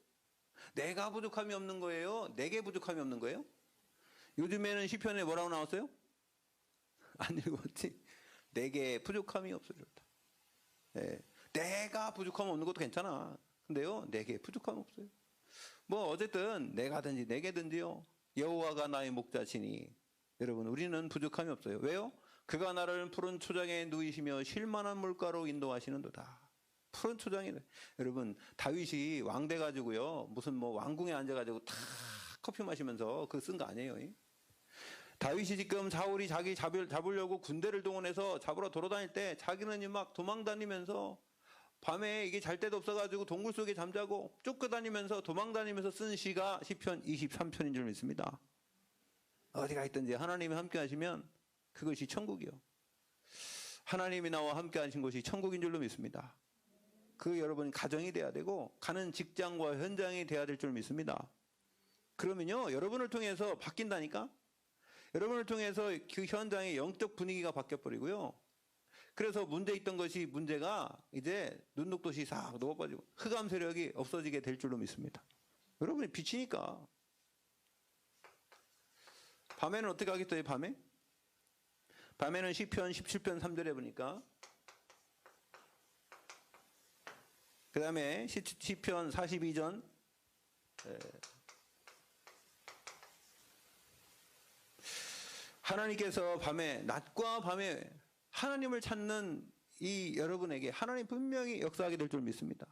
내가 부족함이 없는 거예요? 내게 부족함이 없는 거예요? 요즘에는 시편에 뭐라고 나왔어요? 안 읽었지? 내게 부족함이 없으리로다. 예, 내가 부족함 없는 것도 괜찮아. 근데요, 내게 부족함 없어요. 뭐 어쨌든 내가든지 내게든지요. 여호와가 나의 목자시니 여러분 우리는 부족함이 없어요. 왜요? 그가 나를 푸른 초장에 누이시며 쉴만한 물가로 인도하시는도다. 푸른 초장에 여러분 다윗이 왕 돼가지고요 무슨 뭐 왕궁에 앉아가지고 탁 커피 마시면서 그거 쓴 거 아니에요. 다윗이 지금 사울이 자기 잡으려고 군대를 동원해서 잡으러 돌아다닐 때 자기는 막 도망다니면서 밤에 이게 잘 데도 없어가지고 동굴 속에 잠자고 쫓겨다니면서 도망다니면서 쓴 시가 시편 23편인 줄 믿습니다. 어디가 있든지 하나님이 함께 하시면 그것이 천국이요. 하나님이 나와 함께 하신 곳이 천국인 줄로 믿습니다. 그 여러분 가정이 돼야 되고 가는 직장과 현장이 돼야 될 줄 믿습니다. 그러면요 여러분을 통해서 바뀐다니까. 여러분을 통해서 그 현장의 영적 분위기가 바뀌어버리고요. 그래서 문제 있던 것이 문제가 이제 눈녹듯이 싹 녹아빠지고 흑암 세력이 없어지게 될 줄로 믿습니다. 여러분이 빛이니까. 밤에는 어떻게 하겠어요? 밤에는 시편 17편 3절에 보니까 그 다음에 시편 42전 하나님께서 낮과 밤에 하나님을 찾는 이 여러분에게 하나님 분명히 역사하게 될 줄 믿습니다.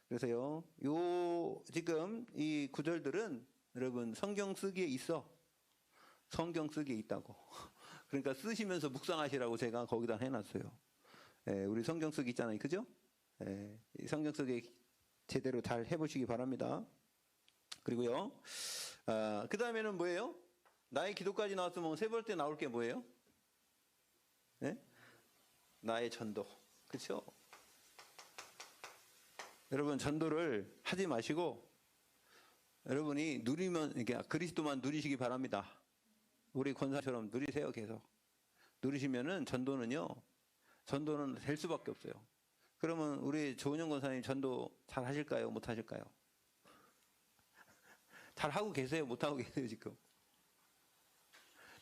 그래서요, 지금 이 구절들은 여러분 성경 쓰기에 있어. 성경 쓰기에 있다고. 그러니까 쓰시면서 묵상하시라고 제가 거기다 해놨어요. 우리 성경 쓰기 있잖아요. 그죠? 이 성경 쓰기 제대로 잘 해보시기 바랍니다. 그리고요, 그 다음에는 뭐예요? 나의 기도까지 나왔으면 세 번째 나올 게 뭐예요? 나의 전도. 그렇죠? 여러분 전도를 하지 마시고 여러분이 누리면 이게 그리스도만 누리시기 바랍니다. 우리 권사처럼 누리세요. 계속 누리시면은 전도는 될 수밖에 없어요. 그러면 우리 조은영 권사님 전도 잘 하실까요? 못 하실까요? 잘 하고 계세요? 못 하고 계세요? 지금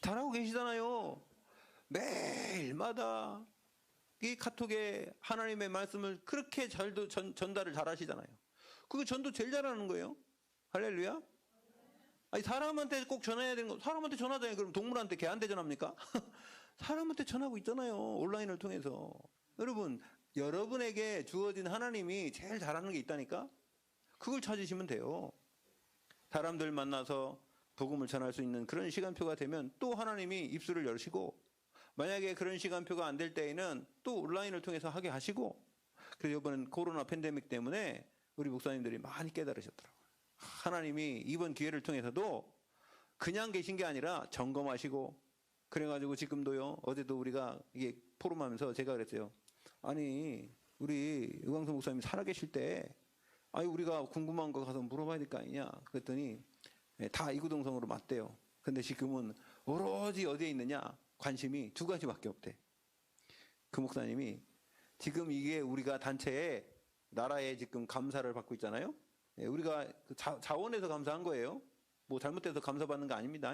잘 하고 계시잖아요. 매일마다 이 카톡에 하나님의 말씀을 그렇게 전달을 잘 하시잖아요. 그거 전도 제일 잘하는 거예요. 할렐루야. 아니 사람한테 꼭 전해야 되는 거. 사람한테 전하잖아요. 그럼 동물한테 개한테 전합니까? 사람한테 전하고 있잖아요. 온라인을 통해서. 여러분에게 주어진 하나님이 제일 잘하는 게 있다니까. 그걸 찾으시면 돼요. 사람들 만나서 복음을 전할 수 있는 그런 시간표가 되면 또 하나님이 입술을 여시고, 만약에 그런 시간표가 안 될 때에는 또 온라인을 통해서 하게 하시고. 그래서 이번엔 코로나 팬데믹 때문에 우리 목사님들이 많이 깨달으셨더라고요. 하나님이 이번 기회를 통해서도 그냥 계신 게 아니라 점검하시고, 그래가지고 지금도요, 어제도 우리가 이게 포럼하면서 제가 그랬어요. 아니 우리 의광수 목사님 살아계실 때 우리가 궁금한 거 가서 물어봐야 될 거 아니냐 그랬더니 다 이구동성으로 맞대요. 근데 지금은 오로지 어디에 있느냐 관심이 두 가지밖에 없대. 그 목사님이 지금 이게 우리가 단체에 나라에 지금 감사를 받고 있잖아요. 우리가 자원에서 감사한 거예요. 뭐 잘못돼서 감사받는 거 아닙니다.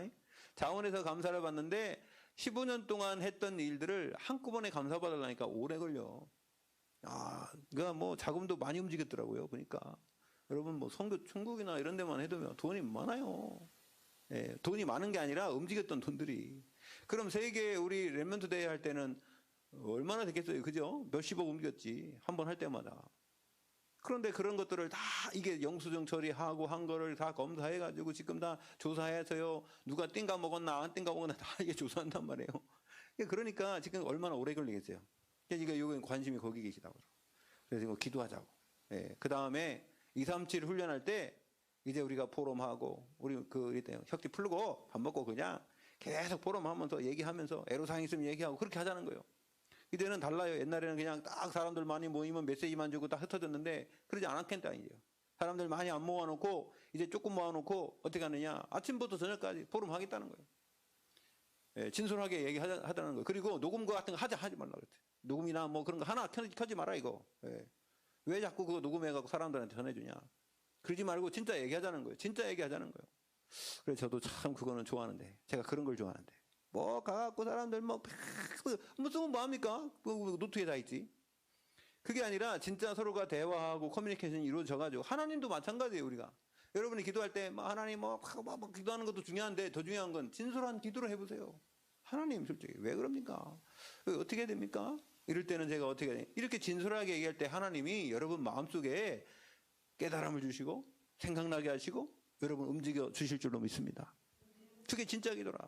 자원에서 감사를 받는데 15년 동안 했던 일들을 한꺼번에 감사받으려니까 오래 걸려. 그러니까 뭐 자금도 많이 움직였더라고요. 보니까 여러분 뭐 선교 중국이나 이런 데만 해도 돈이 많아요. 돈이 많은 게 아니라 움직였던 돈들이. 그럼 세계 우리 렘넌트 대회 할 때는 얼마나 됐겠어요, 그죠? 몇십억 움직였지 한 번 할 때마다. 그런데 그런 것들을 다 이게 영수증 처리하고 한 거를 다 검사해가지고 지금 다 조사해서요. 누가 띵가 먹었나 안 띵가 먹었나 다 이게 조사한단 말이에요. 그러니까 지금 얼마나 오래 걸리겠어요. 그러니까 이거 관심이 거기 계시다고. 그래서 이거 기도하자고. 예. 그 다음에 2, 3, 7 훈련할 때 이제 우리가 포럼하고 우리 혁지 풀고 밥 먹고 그냥 계속 포럼하면서 얘기하면서 애로사항 있으면 얘기하고 그렇게 하자는 거예요. 이제는 달라요. 옛날에는 그냥 딱 사람들 많이 모이면 메시지만 주고 딱 흩어졌는데 그러지 않았겠다 이제. 사람들 많이 안 모아놓고 이제 조금 모아놓고 어떻게 하느냐. 아침부터 저녁까지 포럼 하겠다는 거예요. 예, 진솔하게 얘기하자는 거예요. 그리고 녹음 거 같은 거 하지 말라 그랬대. 녹음이나 뭐 그런 거 하나 켜지 마라 이거. 예. 왜 자꾸 그거 녹음해갖고 사람들한테 전해주냐. 그러지 말고 진짜 얘기하자는 거예요. 진짜 얘기하자는 거예요. 그래서 저도 참 그거는 좋아하는데 제가 그런 걸 좋아하는데 뭐 가갖고 사람들 무슨 뭐합니까? 노트에 다 있지. 그게 아니라 진짜 서로가 대화하고 커뮤니케이션이 이루어져가지고 하나님도 마찬가지예요. 우리가 여러분이 기도할 때 하나님 뭐 기도하는 것도 중요한데 더 중요한 건 진솔한 기도를 해보세요. 하나님 솔직히 왜 그럽니까? 어떻게 해야 됩니까? 이럴 때는 제가 어떻게 해야 돼? 이렇게 진솔하게 얘기할 때 하나님이 여러분 마음속에 깨달음을 주시고 생각나게 하시고 여러분 움직여 주실 줄로 믿습니다. 그게 진짜 기도라.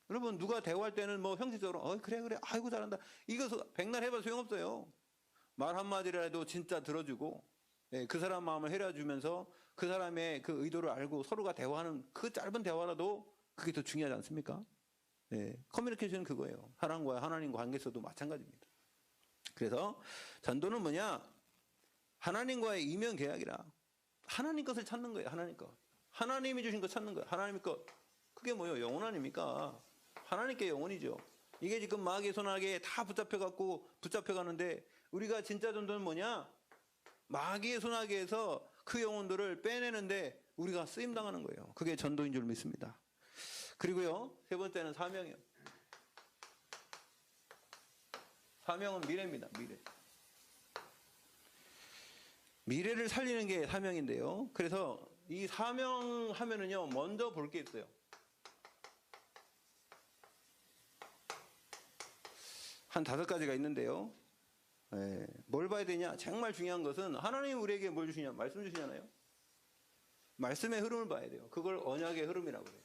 여러분 누가 대화할 때는 뭐 형식적으로 그래 아이고 잘한다 이거 백날 해봐 소용없어요. 말 한마디라도 진짜 들어주고 그 사람 마음을 헤려주면서 그 사람의 그 의도를 알고 서로가 대화하는 그 짧은 대화라도 그게 더 중요하지 않습니까? 커뮤니케이션은 그거예요. 사람과 하나님과 관계에서도 마찬가지입니다. 그래서 전도는 뭐냐? 하나님과의 이면 계약이라. 하나님 것을 찾는 거예요. 하나님 것. 하나님이 주신 거 찾는 거예요. 하나님 것. 그게 뭐예요? 영혼 아닙니까? 하나님께 영혼이죠. 이게 지금 마귀의 손아귀에 다 붙잡혀가는데 우리가 진짜 전도는 뭐냐? 마귀의 손아귀에서 그 영혼들을 빼내는데 우리가 쓰임당하는 거예요. 그게 전도인 줄 믿습니다. 그리고요, 세 번째는 사명이요. 사명은 미래입니다. 미래. 미래를 살리는 게 사명인데요. 그래서 이 사명 하면은요, 먼저 볼 게 있어요. 한 5가지가 있는데요. 뭘 봐야 되냐? 정말 중요한 것은 하나님 우리에게 뭘 주시냐? 말씀 주시잖아요. 말씀의 흐름을 봐야 돼요. 그걸 언약의 흐름이라고 해요.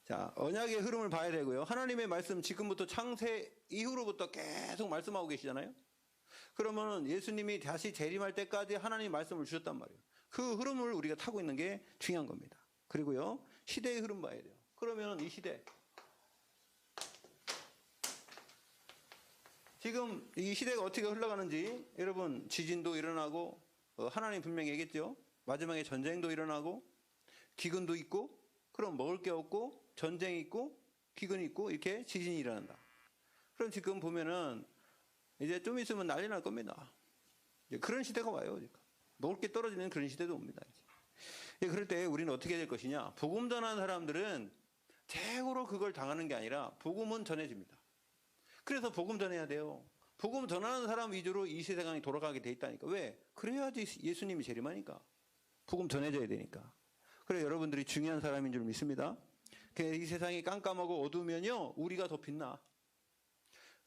자, 언약의 흐름을 봐야 되고요. 하나님의 말씀 지금부터 창세 이후로부터 계속 말씀하고 계시잖아요. 그러면 예수님이 다시 재림할 때까지 하나님 말씀을 주셨단 말이에요. 그 흐름을 우리가 타고 있는 게 중요한 겁니다. 그리고요, 시대의 흐름 봐야 돼요. 그러면 이 시대, 지금 이 시대가 어떻게 흘러가는지 여러분 지진도 일어나고 하나님 분명히 얘기했죠. 마지막에 전쟁도 일어나고 기근도 있고 그럼 먹을 게 없고 전쟁이 있고 기근이 있고 이렇게 지진이 일어난다. 그럼 지금 보면은 이제 좀 있으면 난리 날 겁니다. 그런 시대가 와요. 먹을 게 떨어지는 그런 시대도 옵니다. 그럴 때 우리는 어떻게 될 것이냐. 복음 전하는 사람들은 최고로 그걸 당하는 게 아니라 복음은 전해집니다. 그래서 복음 전해야 돼요. 복음 전하는 사람 위주로 이 세상이 돌아가게 돼 있다니까. 왜? 그래야지 예수님이 재림하니까. 복음 전해져야 되니까. 그래 여러분들이 중요한 사람인 줄 믿습니다. 이 세상이 깜깜하고 어두우면요 우리가 더 빛나.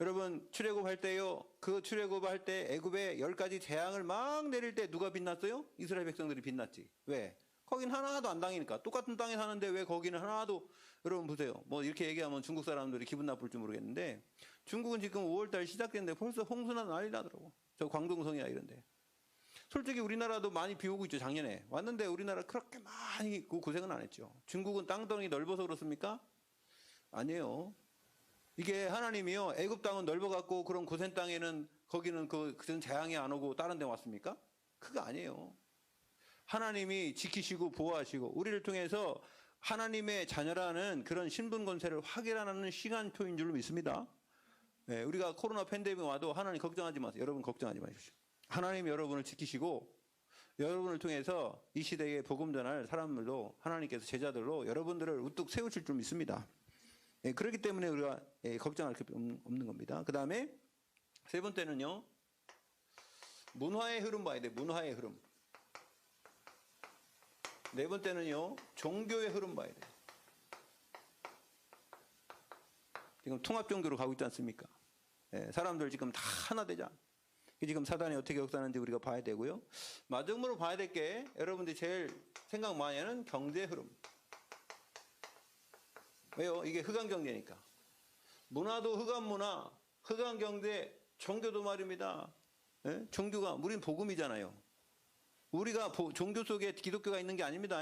여러분 출애굽할 때요, 그 출애굽할 때 애굽에 10가지 재앙을 막 내릴 때 누가 빛났어요? 이스라엘 백성들이 빛났지. 왜? 거긴 하나도 안 당이니까. 똑같은 땅에 사는데 왜 거기는 하나도. 여러분 보세요. 뭐 이렇게 얘기하면 중국 사람들이 기분 나쁠지 모르겠는데 중국은 지금 5월달 시작됐는데 벌써 홍수나 난리 나더라고. 저 광둥성이나 이런데. 솔직히 우리나라도 많이 비 오고 있죠. 작년에 왔는데 우리나라 그렇게 많이 고생은 안 했죠. 중국은 땅덩이 넓어서 그렇습니까? 아니에요. 이게 하나님이요, 애굽 땅은 넓어갖고 그런 고센 땅에는 거기는 그런 재앙이 안 오고 다른 데 왔습니까? 그거 아니에요. 하나님이 지키시고 보호하시고 우리를 통해서 하나님의 자녀라는 그런 신분 권세를 확인하는 시간표인 줄 믿습니다. 우리가 코로나 팬데믹 와도 하나님 걱정하지 마세요. 여러분 걱정하지 마십시오. 하나님 여러분을 지키시고 여러분을 통해서 이 시대에 복음 전할 사람들로 하나님께서 제자들로 여러분들을 우뚝 세우실 줄 믿습니다. 그렇기 때문에 우리가 걱정할 게 없는 겁니다. 그 다음에 세 번째는요, 문화의 흐름 봐야 돼. 문화의 흐름. 네 번째는요, 종교의 흐름 봐야 돼. 지금 통합 종교로 가고 있지 않습니까? 사람들 지금 다 하나 되자. 지금 사단이 어떻게 역사하는지 우리가 봐야 되고요. 마지막으로 봐야 될 게 여러분들이 제일 생각 많이 하는 경제 흐름. 왜요? 이게 흑암경제니까. 문화도 흑암문화, 흑암경제, 종교도 말입니다. 예? 종교가 우린 복음이잖아요. 우리가 종교 속에 기독교가 있는 게 아닙니다.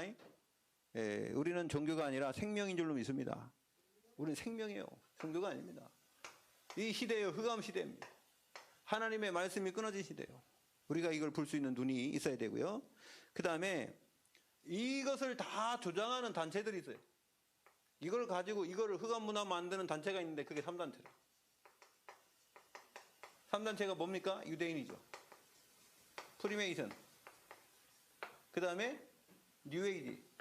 예, 우리는 종교가 아니라 생명인 줄로 믿습니다. 우리는 생명이에요. 종교가 아닙니다. 이 시대예요. 흑암 시대입니다. 하나님의 말씀이 끊어진 시대예요. 우리가 이걸 볼 수 있는 눈이 있어야 되고요. 그 다음에 이것을 다 조장하는 단체들이 있어요. 이걸 가지고 이거를 흑암문화 만드는 단체가 있는데 그게 3단체예요. 3단체가 뭡니까? 유대인이죠. 프리메이슨. 그 다음에 뉴에이지.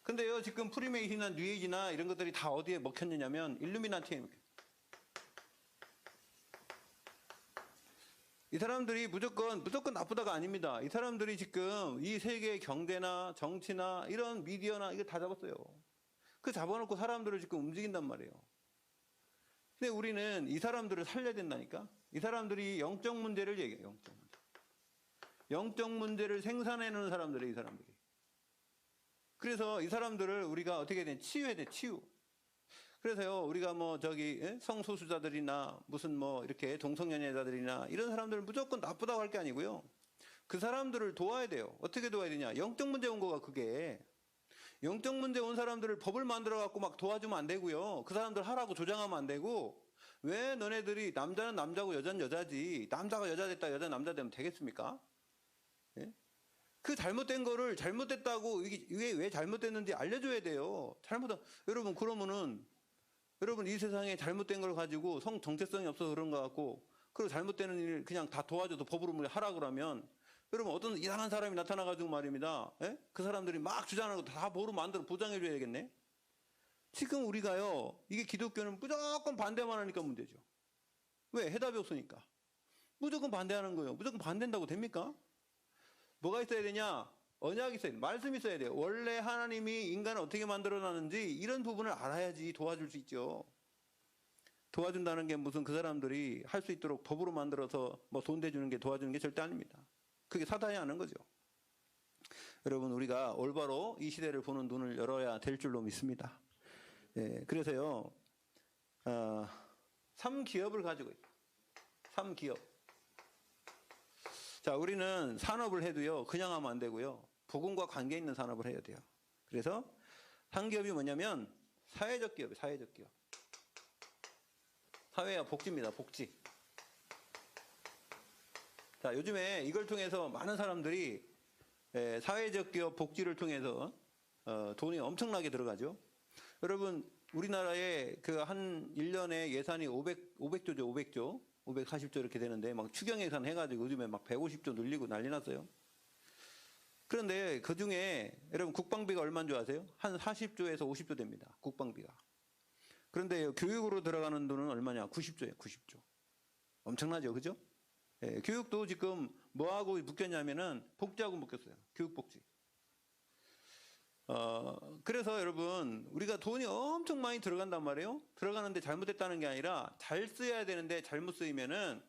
근데요, 지금 프리메이슨이나 뉴에이지나 이런 것들이 다 어디에 먹혔느냐면 일루미나티에 먹혔어요. 이 사람들이 무조건 나쁘다가 아닙니다. 이 사람들이 지금 이 세계 경제나 정치나 이런 미디어나 이거 다 잡았어요. 그 잡아놓고 사람들을 지금 움직인단 말이에요. 근데 우리는 이 사람들을 살려야 된다니까? 이 사람들이 영적 문제를 얘기해요. 영적 문제. 영적 문제를 생산해내는 사람들이에요. 이 사람들이. 그래서 이 사람들을 우리가 어떻게 해야 되냐? 치유해야 돼. 치유. 그래서요, 우리가 뭐 저기 성소수자들이나 무슨 뭐 이렇게 동성연애자들이나 이런 사람들은 무조건 나쁘다고 할 게 아니고요. 그 사람들을 도와야 돼요. 어떻게 도와야 되냐? 영적 문제 온 거가 그게. 영적 문제 온 사람들을 법을 만들어 갖고 막 도와주면 안 되고요. 그 사람들 하라고 조장하면 안 되고. 왜 너네들이 남자는 남자고 여자는 여자지. 남자가 여자 됐다 여자는 남자 되면 되겠습니까? 예? 그 잘못된 거를 잘못됐다고 이게 왜 잘못됐는지 알려줘야 돼요. 여러분 그러면은 여러분 이 세상에 잘못된 걸 가지고 성 정체성이 없어서 그런 거 같고 그리고 잘못되는 일 그냥 다 도와줘도 법으로 하라고 그러면 여러분 어떤 이상한 사람이 나타나가지고 말입니다. 예? 그 사람들이 막 주장하는 거 다 법으로 만들어 보장해줘야 되겠네. 지금 우리가요 이게 기독교는 무조건 반대만 하니까 문제죠. 왜? 해답이 없으니까. 무조건 반대하는 거예요. 무조건 반대한다고 됩니까? 뭐가 있어야 되냐? 언약이 있어야 돼요. 말씀이 있어야 돼요. 원래 하나님이 인간을 어떻게 만들어놨는지 이런 부분을 알아야지 도와줄 수 있죠. 도와준다는 게 무슨 그 사람들이 할 수 있도록 법으로 만들어서 뭐 돈 대주는 게 도와주는 게 절대 아닙니다. 그게 사단이 하는 거죠. 여러분 우리가 올바로 이 시대를 보는 눈을 열어야 될 줄로 믿습니다. 예, 그래서요 3기업을 가지고 있다. 3기업. 자, 우리는 산업을 해도요, 그냥 하면 안 되고요. 복음과 관계 있는 산업을 해야 돼요. 그래서 상기업이 뭐냐면 사회적 기업이에요. 사회적 기업. 사회와 복지입니다. 복지. 자, 요즘에 이걸 통해서 많은 사람들이 사회적 기업 복지를 통해서 돈이 엄청나게 들어가죠. 여러분 우리나라에 그 한 1년에 예산이 500조죠. 500조. 540조 이렇게 되는데 막 추경 예산 해가지고 요즘에 막 150조 늘리고 난리 났어요. 그런데 그 중에 여러분 국방비가 얼마인 줄 아세요? 한 40조에서 50조 됩니다. 국방비가. 그런데 교육으로 들어가는 돈은 얼마냐? 90조예요. 90조. 엄청나죠. 그죠? 예, 교육도 지금 뭐하고 묶였냐면은 복지하고 묶였어요. 교육복지. 그래서 여러분 우리가 돈이 엄청 많이 들어간단 말이에요. 들어가는데 잘못됐다는 게 아니라 잘 써야 되는데 잘못 쓰이면은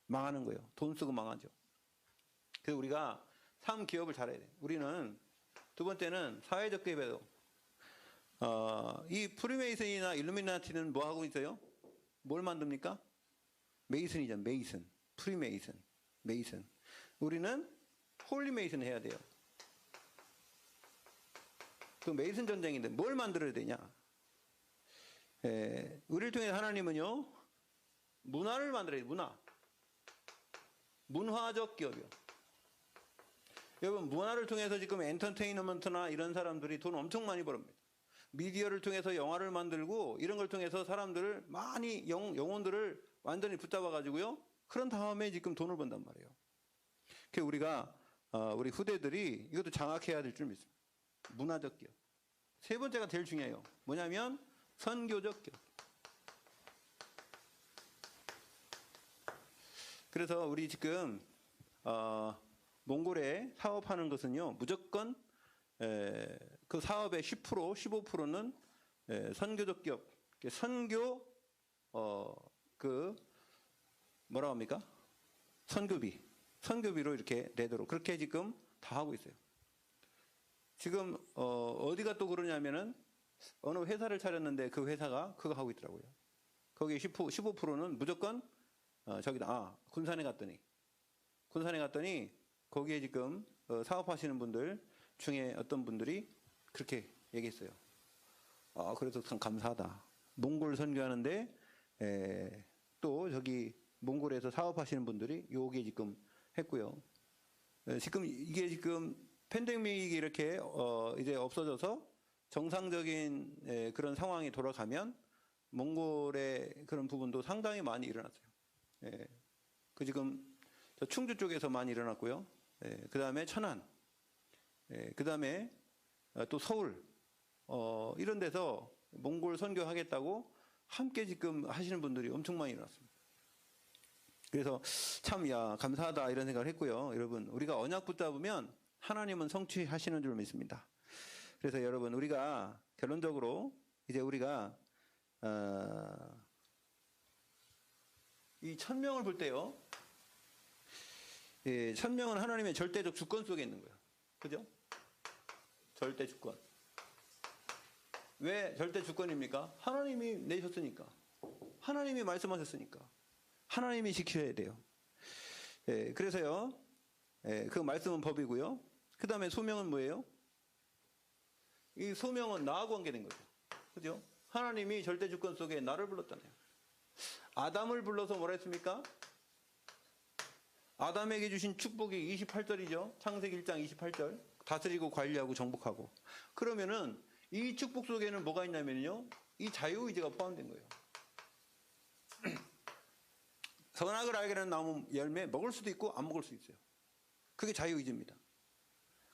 망하는 거예요. 돈 쓰고 망하죠. 그래서 우리가 3기업을 잘해야 돼요. 우리는 두 번째는 사회적 기업에도 이 프리메이슨이나 일루미나티는 뭐 하고 있어요? 뭘 만듭니까? 메이슨이죠. 메이슨. 프리메이슨. 메이슨. 우리는 홀리메이슨 해야 돼요. 그 메이슨 전쟁인데 뭘 만들어야 되냐? 우리를 통해 하나님은요 문화를 만들어야 돼요. 문화. 문화적 기업이요. 여러분 문화를 통해서 지금 엔터테인먼트나 이런 사람들이 돈 엄청 많이 벌습니다. 미디어를 통해서 영화를 만들고 이런 걸 통해서 사람들을 많이 영혼들을 완전히 붙잡아 가지고요. 그런 다음에 지금 돈을 번단 말이에요. 그래서 우리가 우리 후대들이 이것도 장악해야 될 줄 믿습니다. 문화적 기업. 세 번째가 제일 중요해요. 뭐냐면 선교적 기업. 그래서 우리 지금 몽골에 사업하는 것은요 무조건 그 사업의 10% 15%는 선교적 기업, 선교 그 뭐라고 합니까? 선교비로 이렇게 내도록 그렇게 지금 다 하고 있어요. 지금 어디가 또 그러냐면은 어느 회사를 차렸는데 그 회사가 그거 하고 있더라고요. 거기 15%는 무조건 저기다 군산에 갔더니 거기에 지금 사업하시는 분들 중에 어떤 분들이 그렇게 얘기했어요. 그래서 참 감사하다. 몽골 선교하는데 또 저기 몽골에서 사업하시는 분들이 요게 지금 했고요. 지금 이게 지금 팬데믹이 이렇게 이제 없어져서 정상적인 그런 상황이 돌아가면 몽골의 그런 부분도 상당히 많이 일어났어요. 그 지금 저 충주 쪽에서 많이 일어났고요. 그 다음에 천안, 그 다음에 또 서울, 이런 데서 몽골 선교하겠다고 함께 지금 하시는 분들이 엄청 많이 일어났습니다. 그래서 참, 감사하다 이런 생각을 했고요. 여러분, 우리가 언약 붙잡으면 하나님은 성취하시는 줄 믿습니다. 그래서 여러분, 우리가 결론적으로 이제 우리가 이 1000명을 볼 때요. 1000명은 하나님의 절대적 주권 속에 있는 거예요. 그죠? 절대 주권. 왜 절대 주권입니까? 하나님이 내셨으니까. 하나님이 말씀하셨으니까. 하나님이 지켜야 돼요. 그래서요. 그 말씀은 법이고요. 그 다음에 소명은 뭐예요? 이 소명은 나와 관계된 거죠. 그죠? 하나님이 절대 주권 속에 나를 불렀잖아요. 아담을 불러서 뭐라 했습니까? 아담에게 주신 축복이 28절이죠. 창세기 1장 28절. 다스리고 관리하고 정복하고. 그러면은 이 축복 속에는 뭐가 있냐면요. 이 자유의지가 포함된 거예요. 선악을 알게 하는 나무 열매 먹을 수도 있고 안 먹을 수 있어요. 그게 자유의지입니다.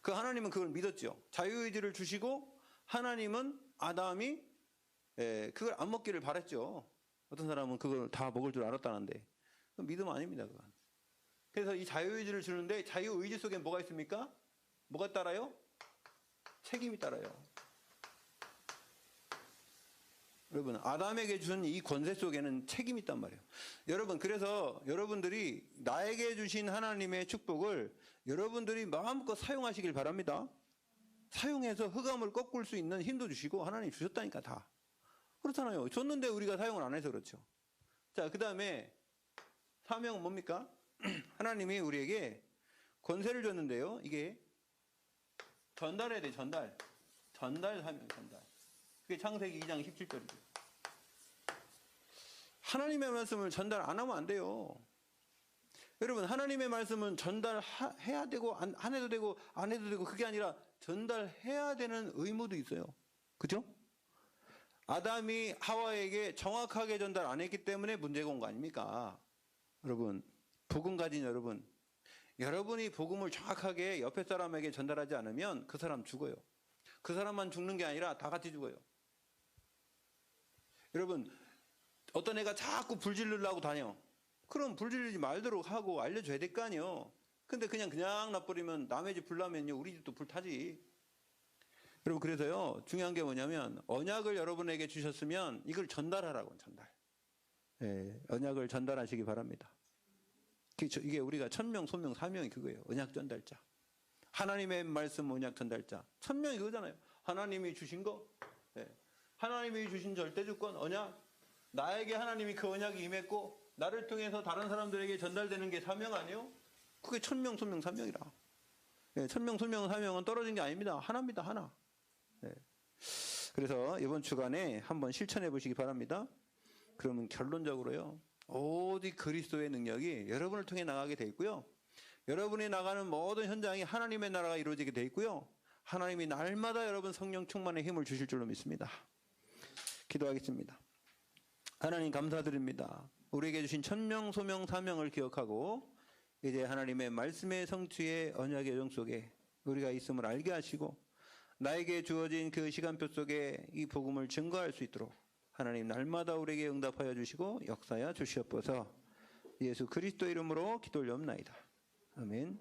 그 하나님은 그걸 믿었죠. 자유의지를 주시고 하나님은 아담이 그걸 안 먹기를 바랬죠. 어떤 사람은 그걸 다 먹을 줄 알았다는데 믿음 아닙니다. 그건. 그래서 이 자유의지를 주는데 자유의지 속에 뭐가 있습니까? 뭐가 따라요? 책임이 따라요. 여러분, 아담에게 준 이 권세 속에는 책임이 있단 말이에요. 여러분, 그래서 여러분들이 나에게 주신 하나님의 축복을 여러분들이 마음껏 사용하시길 바랍니다. 사용해서 흑암을 꺾을 수 있는 힘도 주시고 하나님 주셨다니까 다. 그렇잖아요. 줬는데 우리가 사용을 안 해서 그렇죠. 자, 그 다음에 사명은 뭡니까? 하나님이 우리에게 권세를 줬는데요. 이게 전달해야 돼, 전달. 전달 사명, 전달. 그게 창세기 2장 17절이죠. 하나님의 말씀을 전달 안 하면 안 돼요. 여러분, 하나님의 말씀은 전달해야 되고 안 해도 되고 안 해도 되고 그게 아니라 전달해야 되는 의무도 있어요. 그죠? 아담이 하와에게 정확하게 전달 안 했기 때문에 문제가 온 거 아닙니까? 여러분, 복음 가진 여러분, 여러분이 복음을 정확하게 옆에 사람에게 전달하지 않으면 그 사람 죽어요. 그 사람만 죽는 게 아니라 다 같이 죽어요. 여러분, 어떤 애가 자꾸 불 지르려고 다녀. 그럼 불 지르지 말도록 하고 알려줘야 될 거 아니에요. 근데 그냥 놔버리면 남의 집 불 나면요, 우리 집도 불 타지. 여러분, 그래서요, 중요한 게 뭐냐면 언약을 여러분에게 주셨으면 이걸 전달하라고. 전달. 언약을 전달하시기 바랍니다. 이게 우리가 1000명, 소명, 사명이 그거예요. 언약 전달자. 하나님의 말씀 언약 전달자. 1000명이 그거잖아요. 하나님이 주신 거. 하나님이 주신 절대주권 언약. 나에게 하나님이 그 언약이 임했고 나를 통해서 다른 사람들에게 전달되는 게 사명 아니에요? 그게 1000명, 소명, 사명이라. 1000명, 소명, 사명은 떨어진 게 아닙니다. 하나입니다. 하나. 그래서 이번 주간에 한번 실천해 보시기 바랍니다. 그러면 결론적으로요. 오직 그리스도의 능력이 여러분을 통해 나가게 돼 있고요. 여러분이 나가는 모든 현장이 하나님의 나라가 이루어지게 돼 있고요. 하나님이 날마다 여러분 성령 충만의 힘을 주실 줄로 믿습니다. 기도하겠습니다. 하나님 감사드립니다. 우리에게 주신 1000명, 소명, 사명을 기억하고 이제 하나님의 말씀의 성취의 언약의 여정 속에 우리가 있음을 알게 하시고 나에게 주어진 그 시간표 속에 이 복음을 증거할 수 있도록 하나님 날마다 우리에게 응답하여 주시고 역사하여 주시옵소서. 예수 그리스도 이름으로 기도 올려옵나이다. 아멘.